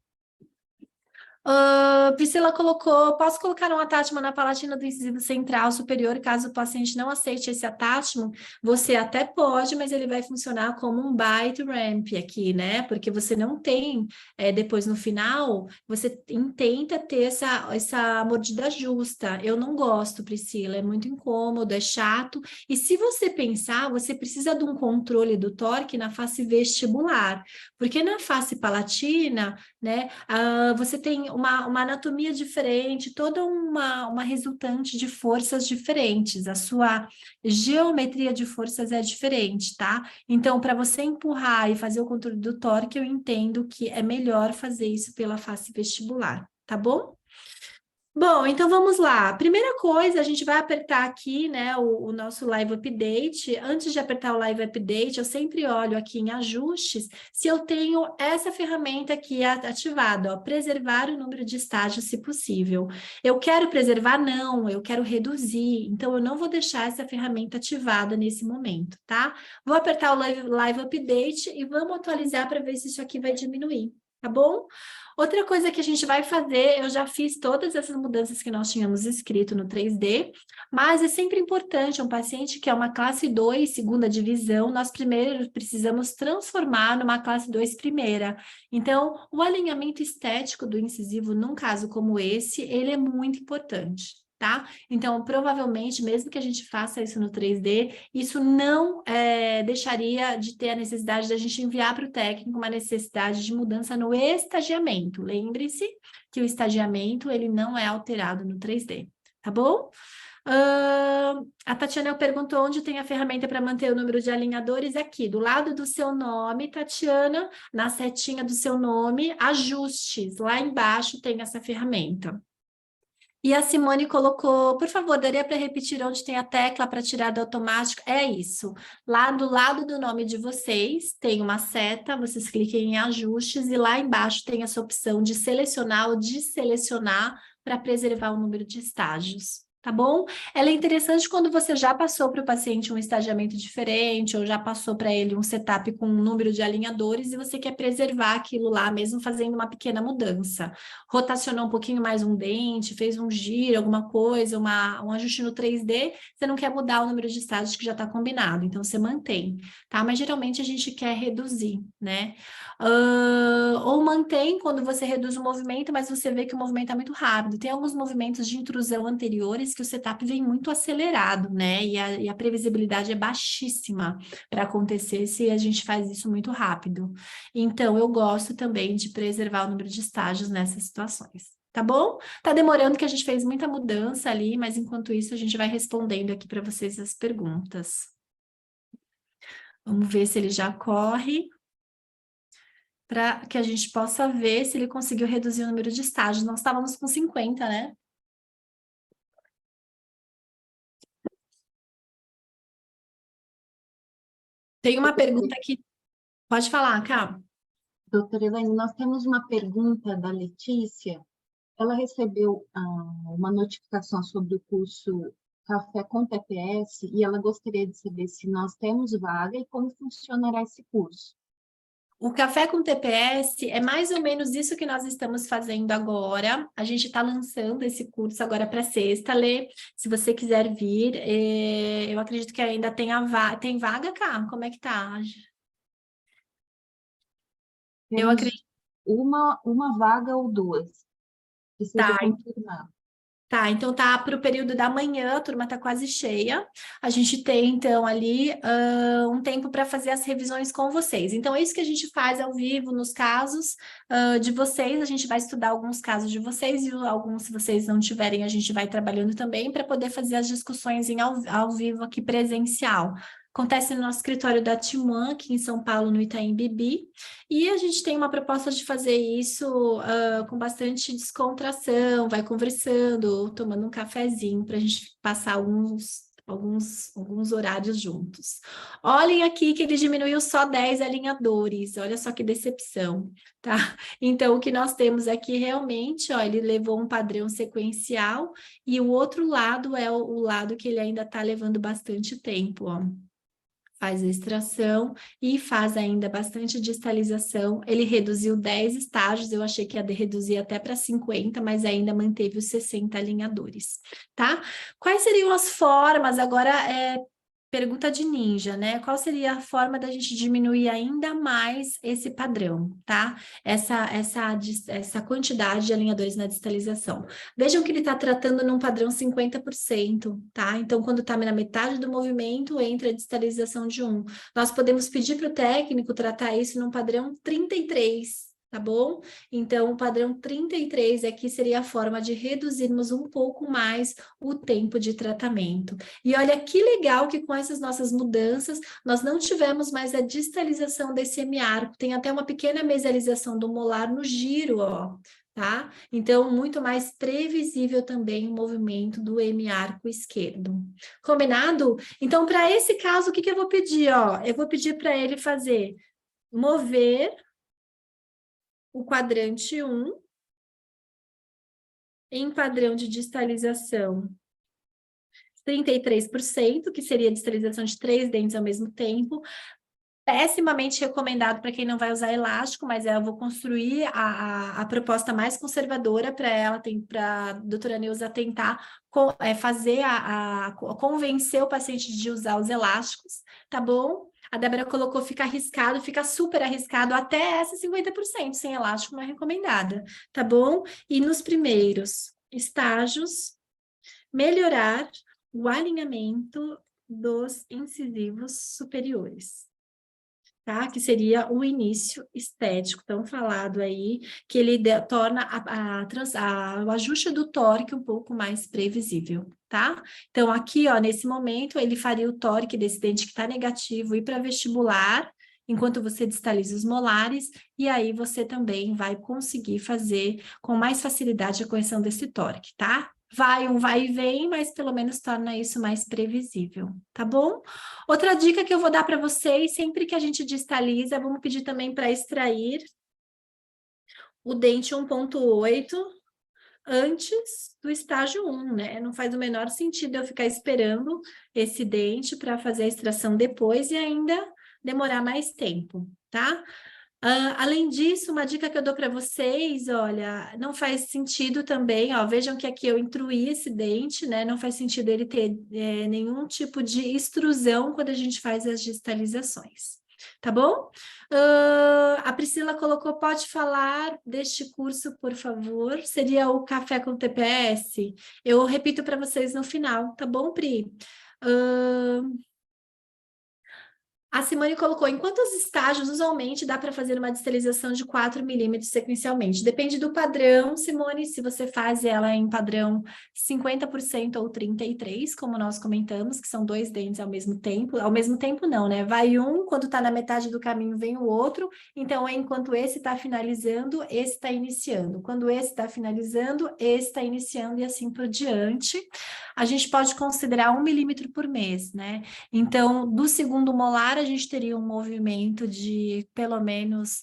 Priscila colocou, posso colocar um attachment na palatina do incisivo central superior, caso o paciente não aceite esse attachment? Você até pode, mas ele vai funcionar como um bite ramp aqui, né? Porque você não tem, depois no final, você tenta ter essa mordida justa. Eu não gosto, Priscila, é muito incômodo, é chato. E se você pensar, você precisa de um controle do torque na face vestibular, porque na face palatina, né, você tem uma anatomia diferente, toda uma resultante de forças diferentes, a sua geometria de forças é diferente, tá? Então, para você empurrar e fazer o controle do torque, eu entendo que é melhor fazer isso pela face vestibular, tá bom? Bom, então vamos lá. Primeira coisa, a gente vai apertar aqui, né, o nosso Live Update. Antes de apertar o Live Update, eu sempre olho aqui em ajustes se eu tenho essa ferramenta aqui ativada, ó, preservar o número de estágios, se possível. Eu quero preservar? Não, eu quero reduzir. Então, eu não vou deixar essa ferramenta ativada nesse momento, tá? Vou apertar o Live Update e vamos atualizar para ver se isso aqui vai diminuir, tá bom? Outra coisa que a gente vai fazer, eu já fiz todas essas mudanças que nós tínhamos escrito no 3D, mas é sempre importante, um paciente que é uma classe 2, segunda divisão, nós primeiro precisamos transformar numa classe 2 primeira. Então, o alinhamento estético do incisivo, num caso como esse, ele é muito importante, tá? Então, provavelmente, mesmo que a gente faça isso no 3D, isso não deixaria de ter a necessidade da gente enviar para o técnico uma necessidade de mudança no estagiamento. Lembre-se que o estagiamento, ele não é alterado no 3D, tá bom? A Tatiana perguntou onde tem a ferramenta para manter o número de alinhadores. Aqui, do lado do seu nome, Tatiana, na setinha do seu nome, ajustes. Lá embaixo tem essa ferramenta. E a Simone colocou, por favor, daria para repetir onde tem a tecla para tirar do automático? É isso. Lá do lado do nome de vocês tem uma seta, vocês cliquem em ajustes e lá embaixo tem essa opção de selecionar ou desselecionar para preservar o número de estágios. Tá bom? Ela é interessante quando você já passou para o paciente um estagiamento diferente ou já passou para ele um setup com um número de alinhadores e você quer preservar aquilo lá, mesmo fazendo uma pequena mudança. Rotacionou um pouquinho mais um dente, fez um giro, alguma coisa, um ajuste no 3D, você não quer mudar o número de estágios que já está combinado, então você mantém, tá? Mas geralmente a gente quer reduzir, né? Ou mantém quando você reduz o movimento, mas você vê que o movimento é muito rápido. Tem alguns movimentos de intrusão anteriores que o setup vem muito acelerado, né? E a previsibilidade é baixíssima para acontecer se a gente faz isso muito rápido. Então, eu gosto também de preservar o número de estágios nessas situações. Tá bom? Tá demorando que a gente fez muita mudança ali, mas enquanto isso a gente vai respondendo aqui para vocês as perguntas. Vamos ver se ele já corre, para que a gente possa ver se ele conseguiu reduzir o número de estágios. Nós estávamos com 50, né? Tem uma pergunta aqui. Pode falar, Cá. Doutora Elaine, nós temos uma pergunta da Letícia. Ela recebeu uma notificação sobre o curso Café com TPS e ela gostaria de saber se nós temos vaga e como funcionará esse curso. O Café com TPS é mais ou menos isso que nós estamos fazendo agora. A gente está lançando esse curso agora para sexta, Lê. Se você quiser vir, eu acredito que ainda tem vaga, cá? Como é que tá? Eu Temos acredito. uma vaga ou duas, que seja Tá, confirmado. Tá, então tá para o período da manhã, a turma tá quase cheia. A gente tem, então, ali um tempo para fazer as revisões com vocês. Então, é isso que a gente faz ao vivo nos casos de vocês. A gente vai estudar alguns casos de vocês e alguns, se vocês não tiverem, a gente vai trabalhando também para poder fazer as discussões ao vivo aqui presencial. Acontece no nosso escritório da Timuan, aqui em São Paulo, no Itaim Bibi, e a gente tem uma proposta de fazer isso com bastante descontração, vai conversando, tomando um cafezinho para a gente passar alguns horários juntos. Olhem aqui que ele diminuiu só 10 alinhadores, olha só que decepção, tá? Então, o que nós temos aqui realmente, ó, ele levou um padrão sequencial e o outro lado é o lado que ele ainda está levando bastante tempo, ó. Faz a extração e faz ainda bastante distalização. Ele reduziu 10 estágios, eu achei que ia reduzir até para 50, mas ainda manteve os 60 alinhadores, tá? Quais seriam as formas? Agora, pergunta de ninja, né? Qual seria a forma da gente diminuir ainda mais esse padrão, tá? Essa quantidade de alinhadores na distalização. Vejam que ele está tratando num padrão 50%, tá? Então, quando está na metade do movimento, entra a distalização de 1. Nós podemos pedir para o técnico tratar isso num padrão 33%. Tá bom? Então, o padrão 33 aqui seria a forma de reduzirmos um pouco mais o tempo de tratamento. E olha que legal que com essas nossas mudanças, nós não tivemos mais a distalização desse hemiarco. Tem até uma pequena mesialização do molar no giro, ó. Tá? Então, muito mais previsível também o movimento do hemiarco esquerdo. Combinado? Então, para esse caso, o que eu vou pedir? Ó? Eu vou pedir para ele mover o quadrante 1 em padrão de distalização 33%, que seria a distalização de 3 dentes ao mesmo tempo. Pessimamente recomendado para quem não vai usar elástico, mas eu vou construir a proposta mais conservadora para ela, para a doutora Neuza tentar convencer o paciente de usar os elásticos, tá bom? A Débora colocou fica arriscado, fica super arriscado, até essa 50% sem elástico não é recomendada, tá bom? E nos primeiros estágios, melhorar o alinhamento dos incisivos superiores. tá? Que seria o início estético, tão falado aí, que ele torna o ajuste do tórico um pouco mais previsível, tá? Então, aqui, ó, nesse momento, ele faria o tórico desse dente que está negativo ir para vestibular, enquanto você distaliza os molares, e aí você também vai conseguir fazer com mais facilidade a correção desse tórico, tá? Vai e vem, mas pelo menos torna isso mais previsível, tá bom? Outra dica que eu vou dar para vocês, sempre que a gente distaliza, vamos pedir também para extrair o dente 1.8 antes do estágio 1, né? Não faz o menor sentido eu ficar esperando esse dente para fazer a extração depois e ainda demorar mais tempo, tá? Além disso, uma dica que eu dou para vocês, olha, não faz sentido também, ó, vejam que aqui eu intruí esse dente, né? Não faz sentido ele ter nenhum tipo de extrusão quando a gente faz as distalizações, tá bom? A Priscila colocou, pode falar deste curso, por favor? Seria o Café com TPS? Eu repito para vocês no final, tá bom, Pri? A Simone colocou, em quantos estágios usualmente dá para fazer uma distalização de 4 milímetros sequencialmente? Depende do padrão, Simone, se você faz ela em padrão 50% ou 33%, como nós comentamos, que são 2 dentes ao mesmo tempo não, né? Vai um, quando está na metade do caminho vem o outro, então enquanto esse está finalizando, esse está iniciando. Quando esse está finalizando, esse está iniciando e assim por diante. A gente pode considerar 1 milímetro por mês, né? Então, do segundo molar, a gente teria um movimento de pelo menos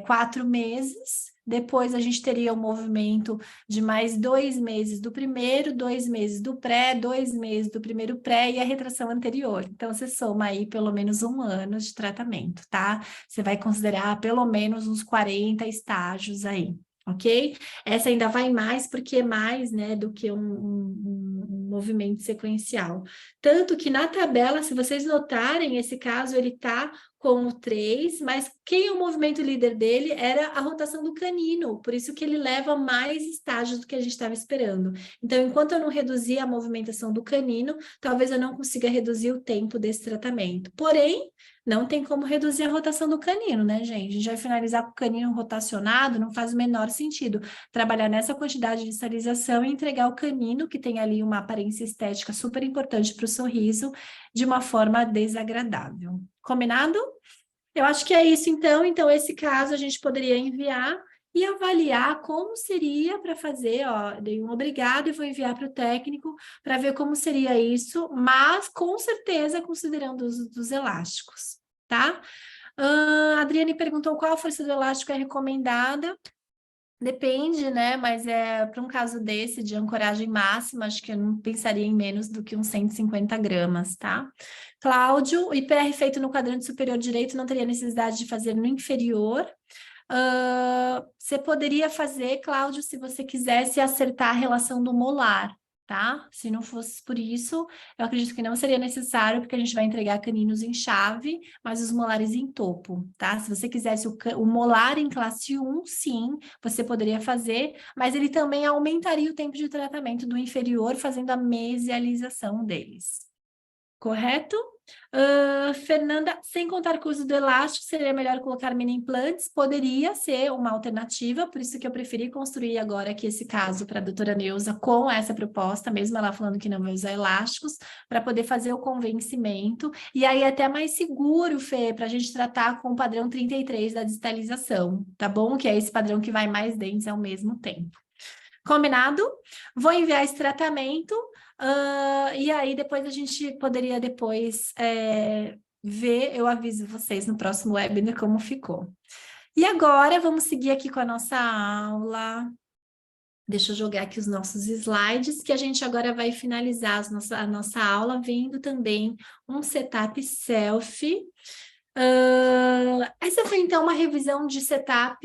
4 meses. Depois, a gente teria um movimento de mais 2 meses do primeiro, 2 meses do pré, 2 meses do primeiro pré e a retração anterior. Então, você soma aí pelo menos 1 ano de tratamento, tá? Você vai considerar pelo menos uns 40 estágios aí. Ok? Essa ainda vai mais, porque é mais, né, do que um movimento sequencial. Tanto que na tabela, se vocês notarem, esse caso ele tá com o 3, mas quem é o movimento líder dele era a rotação do canino, por isso que ele leva mais estágios do que a gente estava esperando. Então, enquanto eu não reduzir a movimentação do canino, talvez eu não consiga reduzir o tempo desse tratamento. Porém, não tem como reduzir a rotação do canino, né, gente? A gente vai finalizar com o canino rotacionado, não faz o menor sentido trabalhar nessa quantidade de distalização e entregar o canino, que tem ali uma aparência estética super importante para o sorriso, de uma forma desagradável. Combinado? Eu acho que é isso, então. Então, esse caso a gente poderia enviar e avaliar como seria para fazer, ó, dei um obrigado e vou enviar para o técnico para ver como seria isso, mas com certeza considerando o uso dos elásticos, tá? A Adriane perguntou qual a força do elástico é recomendada. Depende, né? Mas para um caso desse, de ancoragem máxima, acho que eu não pensaria em menos do que uns 150 gramas, tá? Cláudio, o IPR feito no quadrante superior direito não teria necessidade de fazer no inferior. Você poderia fazer, Cláudio, se você quisesse acertar a relação do molar, tá? Se não fosse por isso, eu acredito que não seria necessário, porque a gente vai entregar caninos em chave, mas os molares em topo, tá? Se você quisesse o molar em classe 1, sim, você poderia fazer, mas ele também aumentaria o tempo de tratamento do inferior, fazendo a mesialização deles. Correto? Fernanda, sem contar com o uso do elástico, seria melhor colocar mini implantes? Poderia ser uma alternativa, por isso que eu preferi construir agora aqui esse caso para a doutora Neuza com essa proposta, mesmo ela falando que não vai usar elásticos, para poder fazer o convencimento, e aí até mais seguro, Fê, para a gente tratar com o padrão 33 da distalização, tá bom? Que é esse padrão que vai mais dentes ao mesmo tempo. Combinado? Vou enviar esse tratamento, e aí depois a gente poderia ver, eu aviso vocês no próximo webinar como ficou. E agora vamos seguir aqui com a nossa aula. Deixa eu jogar aqui os nossos slides, que a gente agora vai finalizar a nossa aula vendo também um setup selfie. Essa foi então uma revisão de setup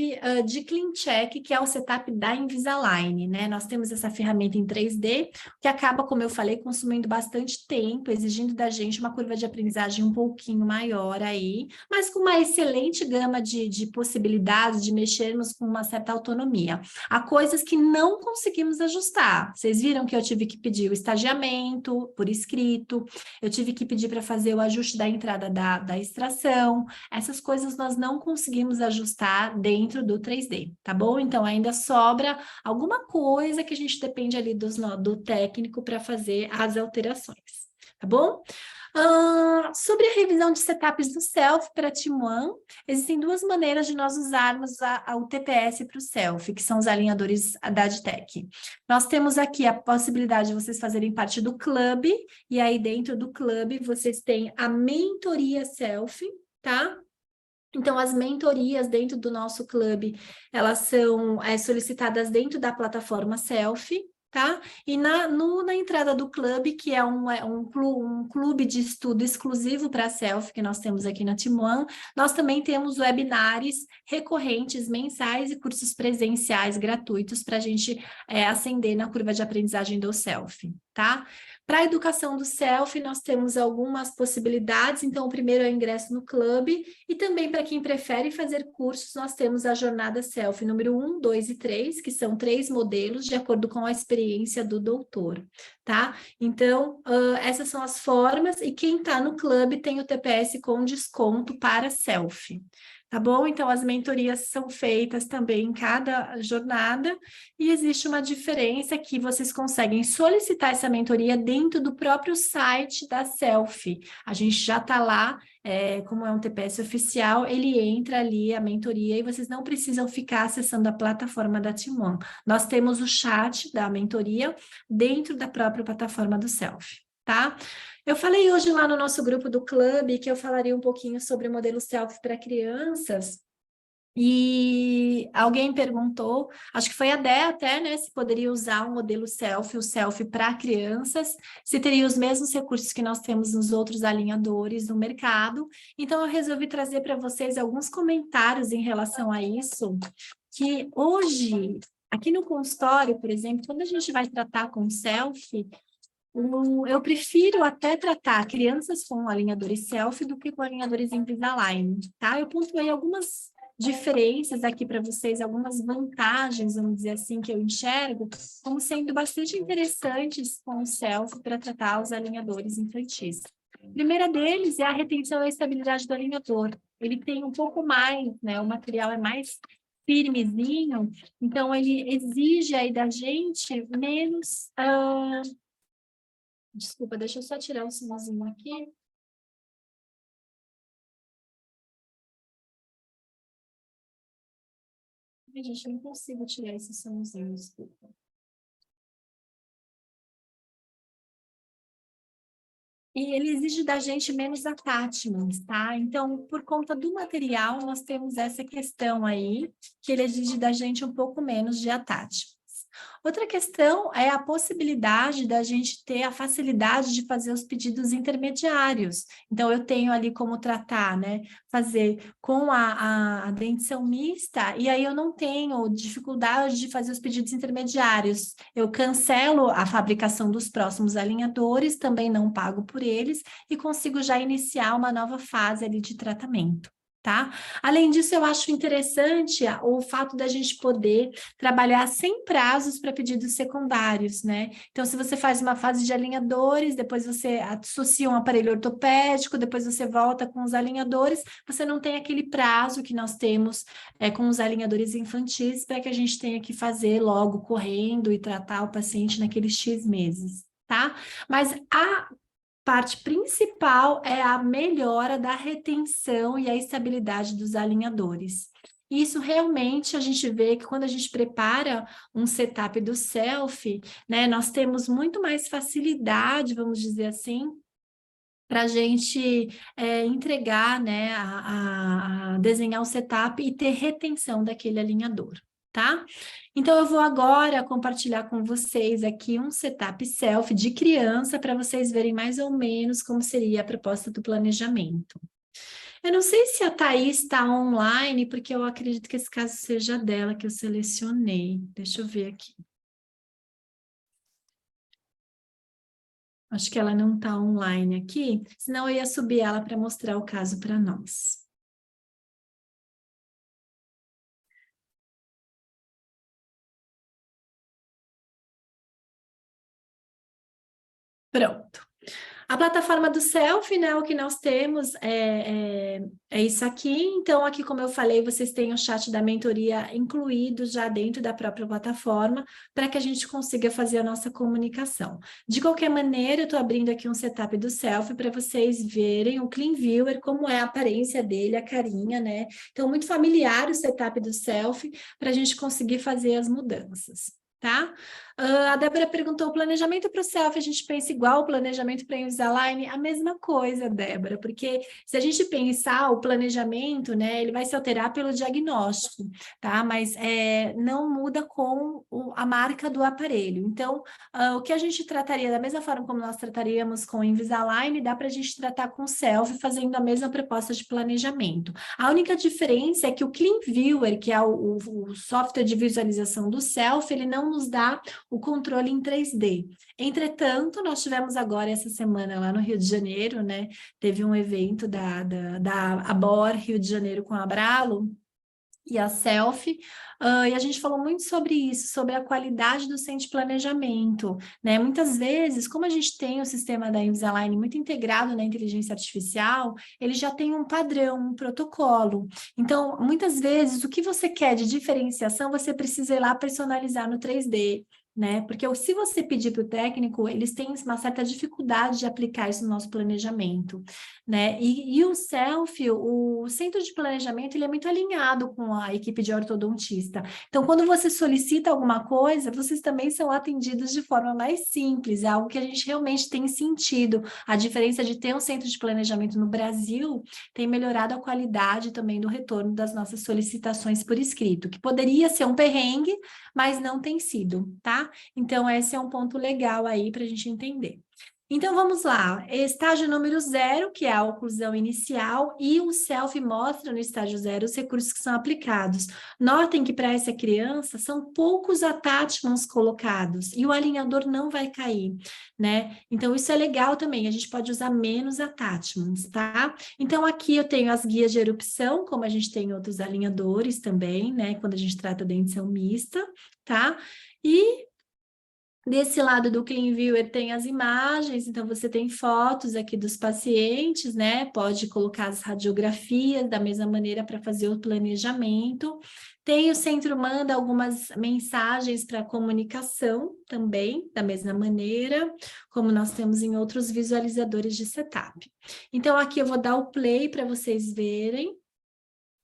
de CleanCheck, que é o setup da Invisalign, né? Nós temos essa ferramenta em 3D, que acaba, como eu falei, consumindo bastante tempo, exigindo da gente uma curva de aprendizagem um pouquinho maior aí, mas com uma excelente gama de possibilidades de mexermos com uma certa autonomia. Há coisas que não conseguimos ajustar. Vocês viram que eu tive que pedir o estagiamento por escrito, eu tive que pedir para fazer o ajuste da entrada da extração, iluminação, essas coisas nós não conseguimos ajustar dentro do 3D, tá bom? Então ainda sobra alguma coisa que a gente depende ali do técnico para fazer as alterações, tá bom? Sobre a revisão de setups do Selfie para Tiguan, existem duas maneiras de nós usarmos o TPS para o Selfie, que são os alinhadores da Adtech. Nós temos aqui a possibilidade de vocês fazerem parte do clube, e aí dentro do clube vocês têm a mentoria Selfie, tá? Então, as mentorias dentro do nosso clube, elas são solicitadas dentro da plataforma Selfie, tá? E na entrada do clube, que é um clube de estudo exclusivo para Selfie, que nós temos aqui na Tiguan, nós também temos webinars recorrentes, mensais e cursos presenciais gratuitos para a gente ascender na curva de aprendizagem do Selfie, tá? Para a educação do Selfie, nós temos algumas possibilidades. Então, o primeiro é o ingresso no clube, e também para quem prefere fazer cursos, nós temos a jornada Selfie número 1, 2 e 3, que são 3 modelos de acordo com a experiência do doutor, tá? Então, essas são as formas, e quem está no clube tem o TPS com desconto para Selfie. Tá bom? Então, as mentorias são feitas também em cada jornada, e existe uma diferença que vocês conseguem solicitar essa mentoria dentro do próprio site da Selfie. A gente já está lá, como é um TPS oficial, ele entra ali a mentoria e vocês não precisam ficar acessando a plataforma da Tiguan. Nós temos o chat da mentoria dentro da própria plataforma do Selfie, tá? Eu falei hoje lá no nosso grupo do clube que eu falaria um pouquinho sobre o modelo Selfie para crianças, e alguém perguntou, acho que foi a Dé até, né, se poderia usar o modelo Selfie, o Selfie para crianças, se teria os mesmos recursos que nós temos nos outros alinhadores do mercado. Então eu resolvi trazer para vocês alguns comentários em relação a isso, que hoje, aqui no consultório, por exemplo, quando a gente vai tratar com Selfie, eu prefiro até tratar crianças com alinhadores Selfie do que com alinhadores Invisalign, tá? Eu pontuei algumas diferenças aqui para vocês, algumas vantagens, vamos dizer assim, que eu enxergo como sendo bastante interessantes com o Selfie para tratar os alinhadores infantis. A primeira deles é a retenção e a estabilidade do alinhador. Ele tem um pouco mais, né? O material é mais firmezinho, então ele exige aí da gente menos... Desculpa, deixa eu só tirar o sinalzinho aqui. Ai, gente, eu não consigo tirar esse sinalzinho, desculpa. E ele exige da gente menos attachments, tá? Então, por conta do material, nós temos essa questão aí, que ele exige da gente um pouco menos de attachments. Outra questão é a possibilidade da gente ter a facilidade de fazer os pedidos intermediários. Então, eu tenho ali como tratar, né? Fazer com a dentição mista, e aí eu não tenho dificuldade de fazer os pedidos intermediários. Eu cancelo a fabricação dos próximos alinhadores, também não pago por eles, e consigo já iniciar uma nova fase ali de tratamento. Tá? Além disso, eu acho interessante o fato da gente poder trabalhar sem prazos para pedidos secundários, né? Então, se você faz uma fase de alinhadores, depois você associa um aparelho ortopédico, depois você volta com os alinhadores, você não tem aquele prazo que nós temos com os alinhadores infantis para que a gente tenha que fazer logo correndo e tratar o paciente naqueles X meses, tá? Mas a parte principal é a melhora da retenção e a estabilidade dos alinhadores. Isso realmente a gente vê que quando a gente prepara um setup do Selfie, né, nós temos muito mais facilidade, vamos dizer assim, para a gente entregar, né, a desenhar o setup e ter retenção daquele alinhador, tá? Então, eu vou agora compartilhar com vocês aqui um setup Selfie de criança para vocês verem mais ou menos como seria a proposta do planejamento. Eu não sei se a Thaís está online, porque eu acredito que esse caso seja dela que eu selecionei. Deixa eu ver aqui. Acho que ela não está online aqui, senão eu ia subir ela para mostrar o caso para nós. Pronto. A plataforma do Selfie, né, o que nós temos é isso aqui. Então, aqui, como eu falei, vocês têm o chat da mentoria incluído já dentro da própria plataforma, para que a gente consiga fazer a nossa comunicação. De qualquer maneira, eu estou abrindo aqui um setup do Selfie para vocês verem o Clean Viewer, como é a aparência dele, a carinha, né? Então, muito familiar o setup do Selfie, para a gente conseguir fazer as mudanças. Tá? A Débora perguntou, o planejamento para o Selfie, a gente pensa igual o planejamento para o Invisalign? A mesma coisa, Débora, porque se a gente pensar o planejamento, né, ele vai se alterar pelo diagnóstico, tá? Mas não muda com a marca do aparelho. Então, o que a gente trataria da mesma forma como nós trataríamos com o Invisalign, dá para a gente tratar com o Selfie, fazendo a mesma proposta de planejamento. A única diferença é que o Clean Viewer, que é o software de visualização do Selfie, ele não nos dá o controle em 3D. Entretanto, nós tivemos agora essa semana lá no Rio de Janeiro, né? Teve um evento da ABOR Rio de Janeiro com a Abralo e a Selfie, e a gente falou muito sobre isso, sobre a qualidade do centro de planejamento, né? Muitas vezes, como a gente tem o sistema da Invisalign muito integrado na inteligência artificial, ele já tem um padrão, um protocolo. Então, muitas vezes, o que você quer de diferenciação, você precisa ir lá personalizar no 3D, né? Porque se você pedir para o técnico, eles têm uma certa dificuldade de aplicar isso no nosso planejamento, né? E o Selfie, o centro de planejamento, ele é muito alinhado com a equipe de ortodontista. Então, quando você solicita alguma coisa, vocês também são atendidos de forma mais simples, é algo que a gente realmente tem sentido. A diferença de ter um centro de planejamento no Brasil tem melhorado a qualidade também do retorno das nossas solicitações por escrito, que poderia ser um perrengue, mas não tem sido, tá? Então, esse é um ponto legal aí para a gente entender. Então, vamos lá. Estágio número 0, que é a oclusão inicial, e o Selfie mostra no estágio 0 os recursos que são aplicados. Notem que para essa criança são poucos attachments colocados e o alinhador não vai cair, né? Então, isso é legal também, a gente pode usar menos attachments, tá? Então, aqui eu tenho as guias de erupção, como a gente tem outros alinhadores também, né? Quando a gente trata da dentição mista, tá? E desse lado do Clean Viewer tem as imagens, então você tem fotos aqui dos pacientes, né? Pode colocar as radiografias da mesma maneira para fazer o planejamento. Tem o centro manda algumas mensagens para comunicação também, da mesma maneira, como nós temos em outros visualizadores de setup. Então, aqui eu vou dar o play para vocês verem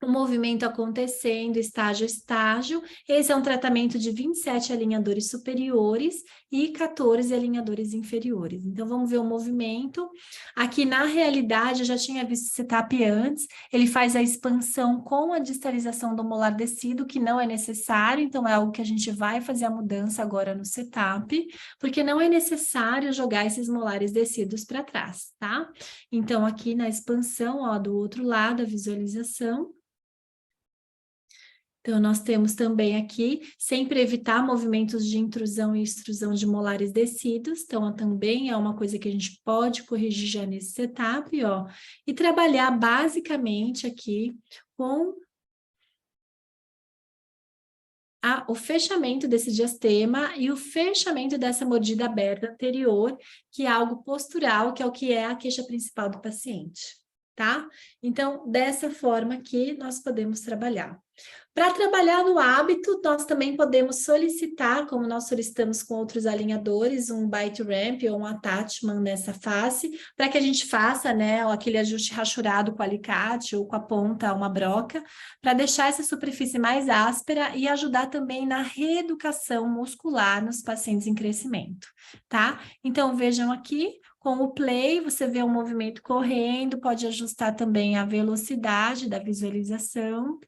o movimento acontecendo estágio a estágio. Esse é um tratamento de 27 alinhadores superiores e 14 alinhadores inferiores. Então, vamos ver o movimento. Aqui, na realidade, eu já tinha visto esse setup antes. Ele faz a expansão com a distalização do molar descido, que não é necessário. Então, é algo que a gente vai fazer a mudança agora no setup, porque não é necessário jogar esses molares descidos para trás, tá? Então, aqui na expansão, ó, do outro lado, a visualização. Então, nós temos também aqui, sempre evitar movimentos de intrusão e extrusão de molares descidos. Então, também é uma coisa que a gente pode corrigir já nesse setup, ó. E trabalhar basicamente aqui com o fechamento desse diastema e o fechamento dessa mordida aberta anterior, que é algo postural, que é o que é a queixa principal do paciente, tá? Então, dessa forma aqui, nós podemos trabalhar. Para trabalhar no hábito, nós também podemos solicitar, como nós solicitamos com outros alinhadores, um bite ramp ou um attachment nessa face, para que a gente faça, né, aquele ajuste rachurado com alicate ou com a ponta, uma broca, para deixar essa superfície mais áspera e ajudar também na reeducação muscular nos pacientes em crescimento, tá? Então, vejam aqui, com o play, você vê o movimento correndo, pode ajustar também a velocidade da visualização.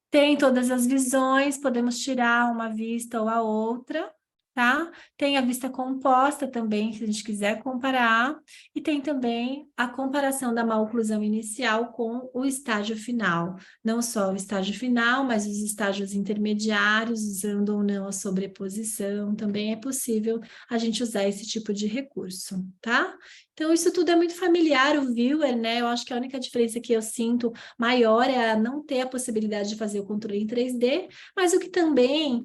Tem todas as visões, podemos tirar uma vista ou a outra, tá? Tem a vista composta também, se a gente quiser comparar, e tem também a comparação da maloclusão inicial com o estágio final. Não só o estágio final, mas os estágios intermediários, usando ou não a sobreposição, também é possível a gente usar esse tipo de recurso, tá? Então, isso tudo é muito familiar, o viewer, né? Eu acho que a única diferença que eu sinto maior é a não ter a possibilidade de fazer o controle em 3D, mas o que também,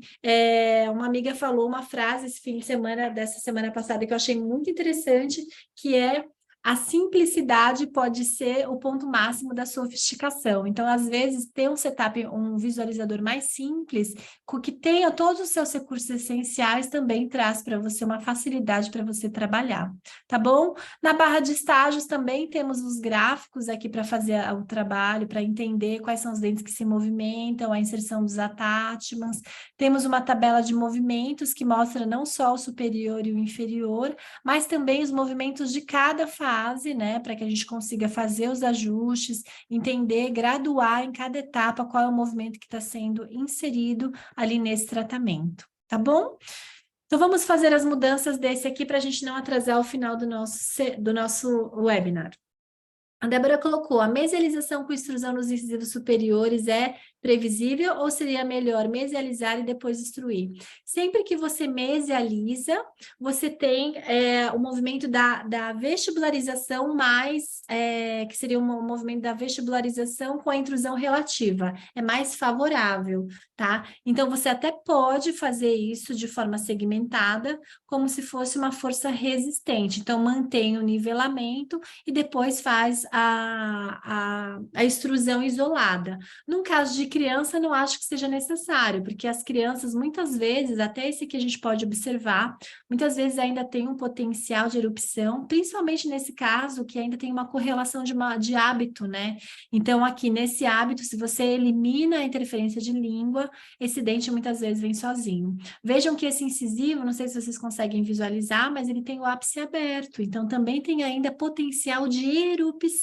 uma amiga falou uma frase esse fim de semana, dessa semana passada, que eu achei muito interessante, que é: a simplicidade pode ser o ponto máximo da sofisticação. Então, às vezes, ter um setup, um visualizador mais simples, que tenha todos os seus recursos essenciais, também traz para você uma facilidade para você trabalhar, tá bom? Na barra de estágios também temos os gráficos aqui para fazer o trabalho, para entender quais são os dentes que se movimentam, a inserção dos attachments. Temos uma tabela de movimentos que mostra não só o superior e o inferior, mas também os movimentos de cada fase, né, para que a gente consiga fazer os ajustes, entender, graduar em cada etapa qual é o movimento que está sendo inserido ali nesse tratamento, tá bom? Então, vamos fazer as mudanças desse aqui para a gente não atrasar o final do nosso webinar. A Débora colocou: a mesialização com extrusão nos incisivos superiores é previsível ou seria melhor mesializar e depois extruir? Sempre que você mesializa, você tem o movimento da vestibularização mais, que seria um movimento da vestibularização com a intrusão relativa, é mais favorável, tá? Então, você até pode fazer isso de forma segmentada, como se fosse uma força resistente. Então, mantém o nivelamento e depois faz a extrusão isolada. No caso de criança, não acho que seja necessário, porque as crianças, muitas vezes, até esse que a gente pode observar, muitas vezes ainda tem um potencial de erupção, principalmente nesse caso, que ainda tem uma correlação de hábito, né? Então, aqui nesse hábito, se você elimina a interferência de língua, esse dente muitas vezes vem sozinho. Vejam que esse incisivo, não sei se vocês conseguem visualizar, mas ele tem o ápice aberto, então também tem ainda potencial de erupção.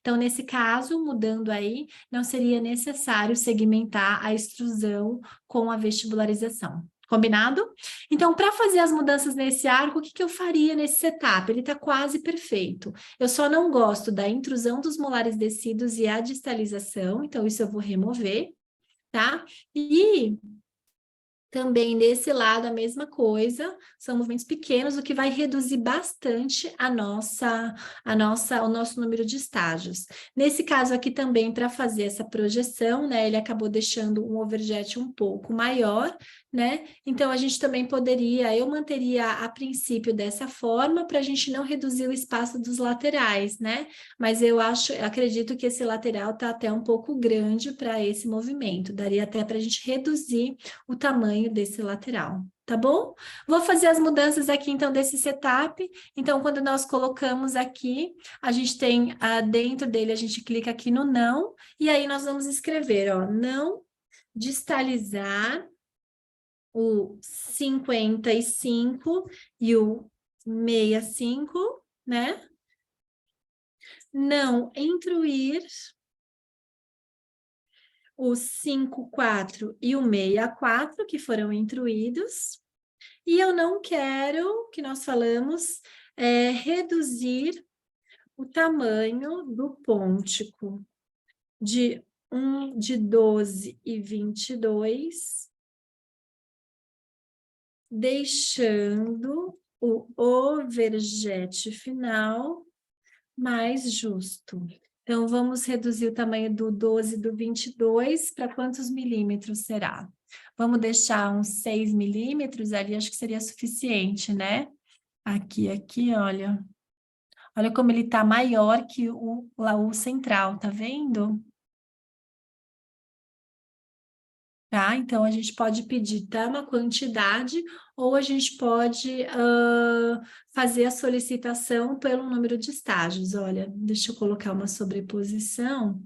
Então, nesse caso, mudando aí, não seria necessário segmentar a extrusão com a vestibularização. Combinado? Então, para fazer as mudanças nesse arco, o que eu faria nesse setup? Ele está quase perfeito. Eu só não gosto da intrusão dos molares descidos e a distalização, então isso eu vou remover, tá? E também desse lado a mesma coisa, são movimentos pequenos, o que vai reduzir bastante o nosso número de estágios. Nesse caso aqui também, para fazer essa projeção, né, ele acabou deixando um overjet um pouco maior, né? Então a gente também poderia, eu manteria a princípio dessa forma, para a gente não reduzir o espaço dos laterais, né? Mas eu acredito que esse lateral está até um pouco grande para esse movimento, daria até para a gente reduzir o tamanho desse lateral, tá bom? Vou fazer as mudanças aqui, então, desse setup. Então, quando nós colocamos aqui, a gente tem, dentro dele, a gente clica aqui no não, e aí nós vamos escrever, ó, não distalizar o 55 e o 65, né? Não intruir o 54 e o 64, que foram intruídos, e eu não quero, que nós falamos, reduzir o tamanho do pôntico de 12 e 22, deixando o overjet final mais justo. Então, vamos reduzir o tamanho do 12 e do 22 para quantos milímetros será? Vamos deixar uns 6 milímetros ali, acho que seria suficiente, né? Aqui, olha. Olha como ele está maior que o central, tá vendo? Tá? Então, a gente pode pedir uma quantidade ou a gente pode fazer a solicitação pelo número de estágios. Olha, deixa eu colocar uma sobreposição,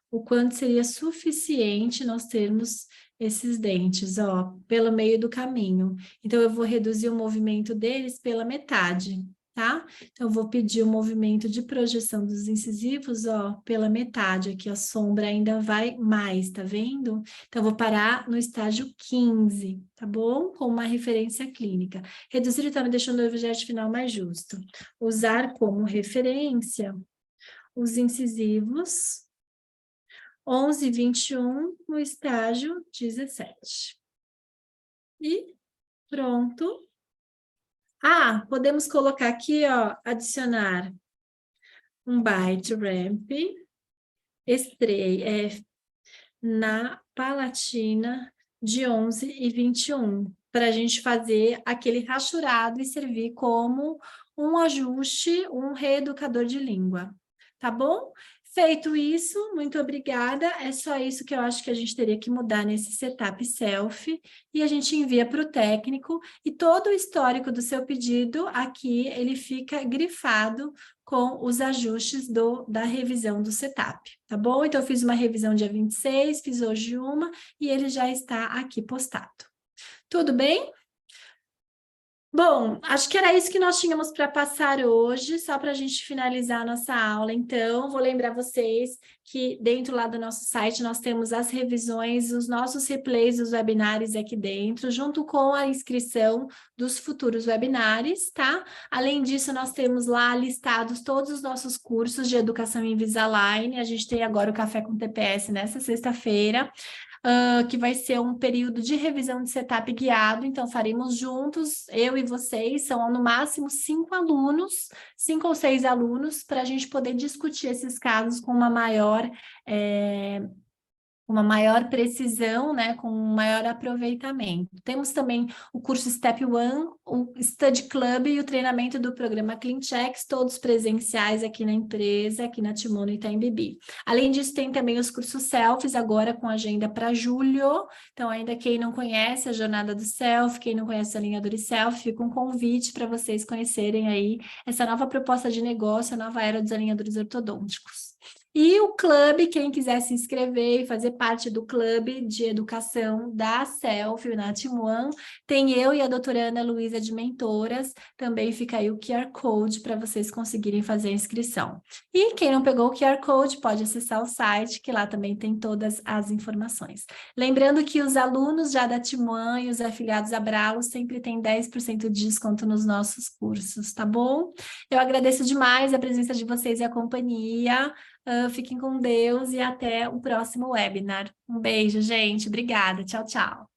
o quanto seria suficiente nós termos esses dentes, ó, pelo meio do caminho. Então, eu vou reduzir o movimento deles pela metade, tá? Então, eu vou pedir o movimento de projeção dos incisivos, ó, pela metade. Aqui a sombra ainda vai mais, tá vendo? Então, eu vou parar no estágio 15, tá bom? Com uma referência clínica. Reduzir o tamanho deixando o objeto final mais justo. Usar como referência os incisivos 11 e 21 no estágio 17. E pronto. Ah, podemos colocar aqui, ó, adicionar um byte ramp, na Palatina de 11 e 21, para a gente fazer aquele rachurado e servir como um ajuste, um reeducador de língua, tá bom? Feito isso, muito obrigada, é só isso que eu acho que a gente teria que mudar nesse setup self, e a gente envia para o técnico, e todo o histórico do seu pedido aqui, ele fica grifado com os ajustes da revisão do setup, tá bom? Então, eu fiz uma revisão dia 26, fiz hoje uma, e ele já está aqui postado. Tudo bem? Bom, acho que era isso que nós tínhamos para passar hoje, só para a gente finalizar a nossa aula. Então, vou lembrar vocês que dentro lá do nosso site nós temos as revisões, os nossos replays dos webinários aqui dentro, junto com a inscrição dos futuros webinários, tá? Além disso, nós temos lá listados todos os nossos cursos de educação em Invisalign. A gente tem agora o Café com TPS nessa sexta-feira. Que vai ser um período de revisão de setup guiado, então faremos juntos, eu e vocês, são no máximo 5 alunos, 5 ou 6 alunos, para a gente poder discutir esses casos com uma maior precisão, né, com um maior aproveitamento. Temos também o curso Step 1, o Study Club e o treinamento do programa Clean Checks, todos presenciais aqui na empresa, aqui na Timono e Itaim Bibi. Além disso, tem também os cursos Selfies, agora com agenda para julho. Então, ainda quem não conhece a jornada do Selfie, quem não conhece a Alinhadores Selfie, fica um convite para vocês conhecerem aí essa nova proposta de negócio, a nova era dos alinhadores ortodônticos. E o clube, quem quiser se inscrever e fazer parte do clube de educação da Selfie, na Timoan, tem eu e a doutora Ana Luísa de mentoras, também fica aí o QR Code para vocês conseguirem fazer a inscrição. E quem não pegou o QR Code pode acessar o site, que lá também tem todas as informações. Lembrando que os alunos já da Timoan e os afiliados a Bralo sempre têm 10% de desconto nos nossos cursos, tá bom? Eu agradeço demais a presença de vocês e a companhia. Fiquem com Deus e até o próximo webinar. Um beijo, gente. Obrigada. Tchau, tchau.